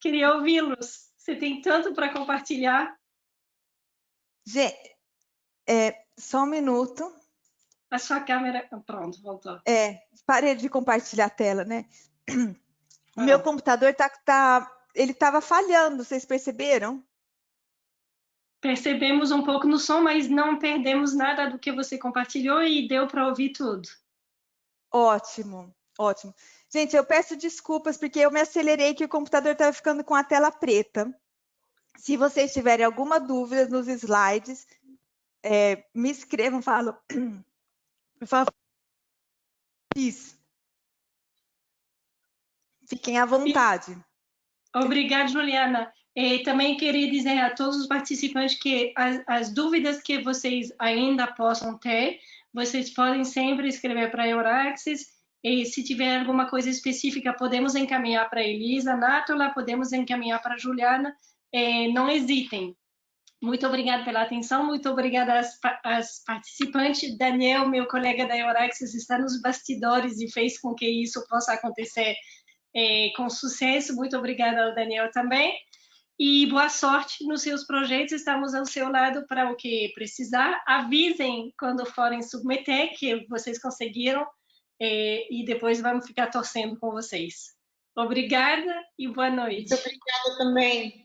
queria ouvi-los. Você tem tanto para compartilhar. Gente, só um minuto. A sua câmera... Pronto, voltou. Parei de compartilhar a tela, né? O meu computador ele estava falhando, vocês perceberam? Percebemos um pouco no som, mas não perdemos nada do que você compartilhou e deu para ouvir tudo. Ótimo, ótimo. Gente, eu peço desculpas porque eu me acelerei que o computador estava ficando com a tela preta. Se vocês tiverem alguma dúvida nos slides, me escrevam, falam, por favor. Fiquem à vontade. Obrigada, Juliana. Também queria dizer a todos os participantes que as dúvidas que vocês ainda possam ter, vocês podem sempre escrever para a Euraxis, e se tiver alguma coisa específica, podemos encaminhar para a Elisa Nátola, podemos encaminhar para a Juliana, não hesitem. Muito obrigada pela atenção, muito obrigada às participantes. Daniel, meu colega da Euraxis, está nos bastidores e fez com que isso possa acontecer com sucesso. Muito obrigada ao Daniel também. E boa sorte nos seus projetos. Estamos ao seu lado para o que precisar. Avisem quando forem submeter que vocês conseguiram e depois vamos ficar torcendo com vocês. Obrigada e boa noite. Muito obrigada também.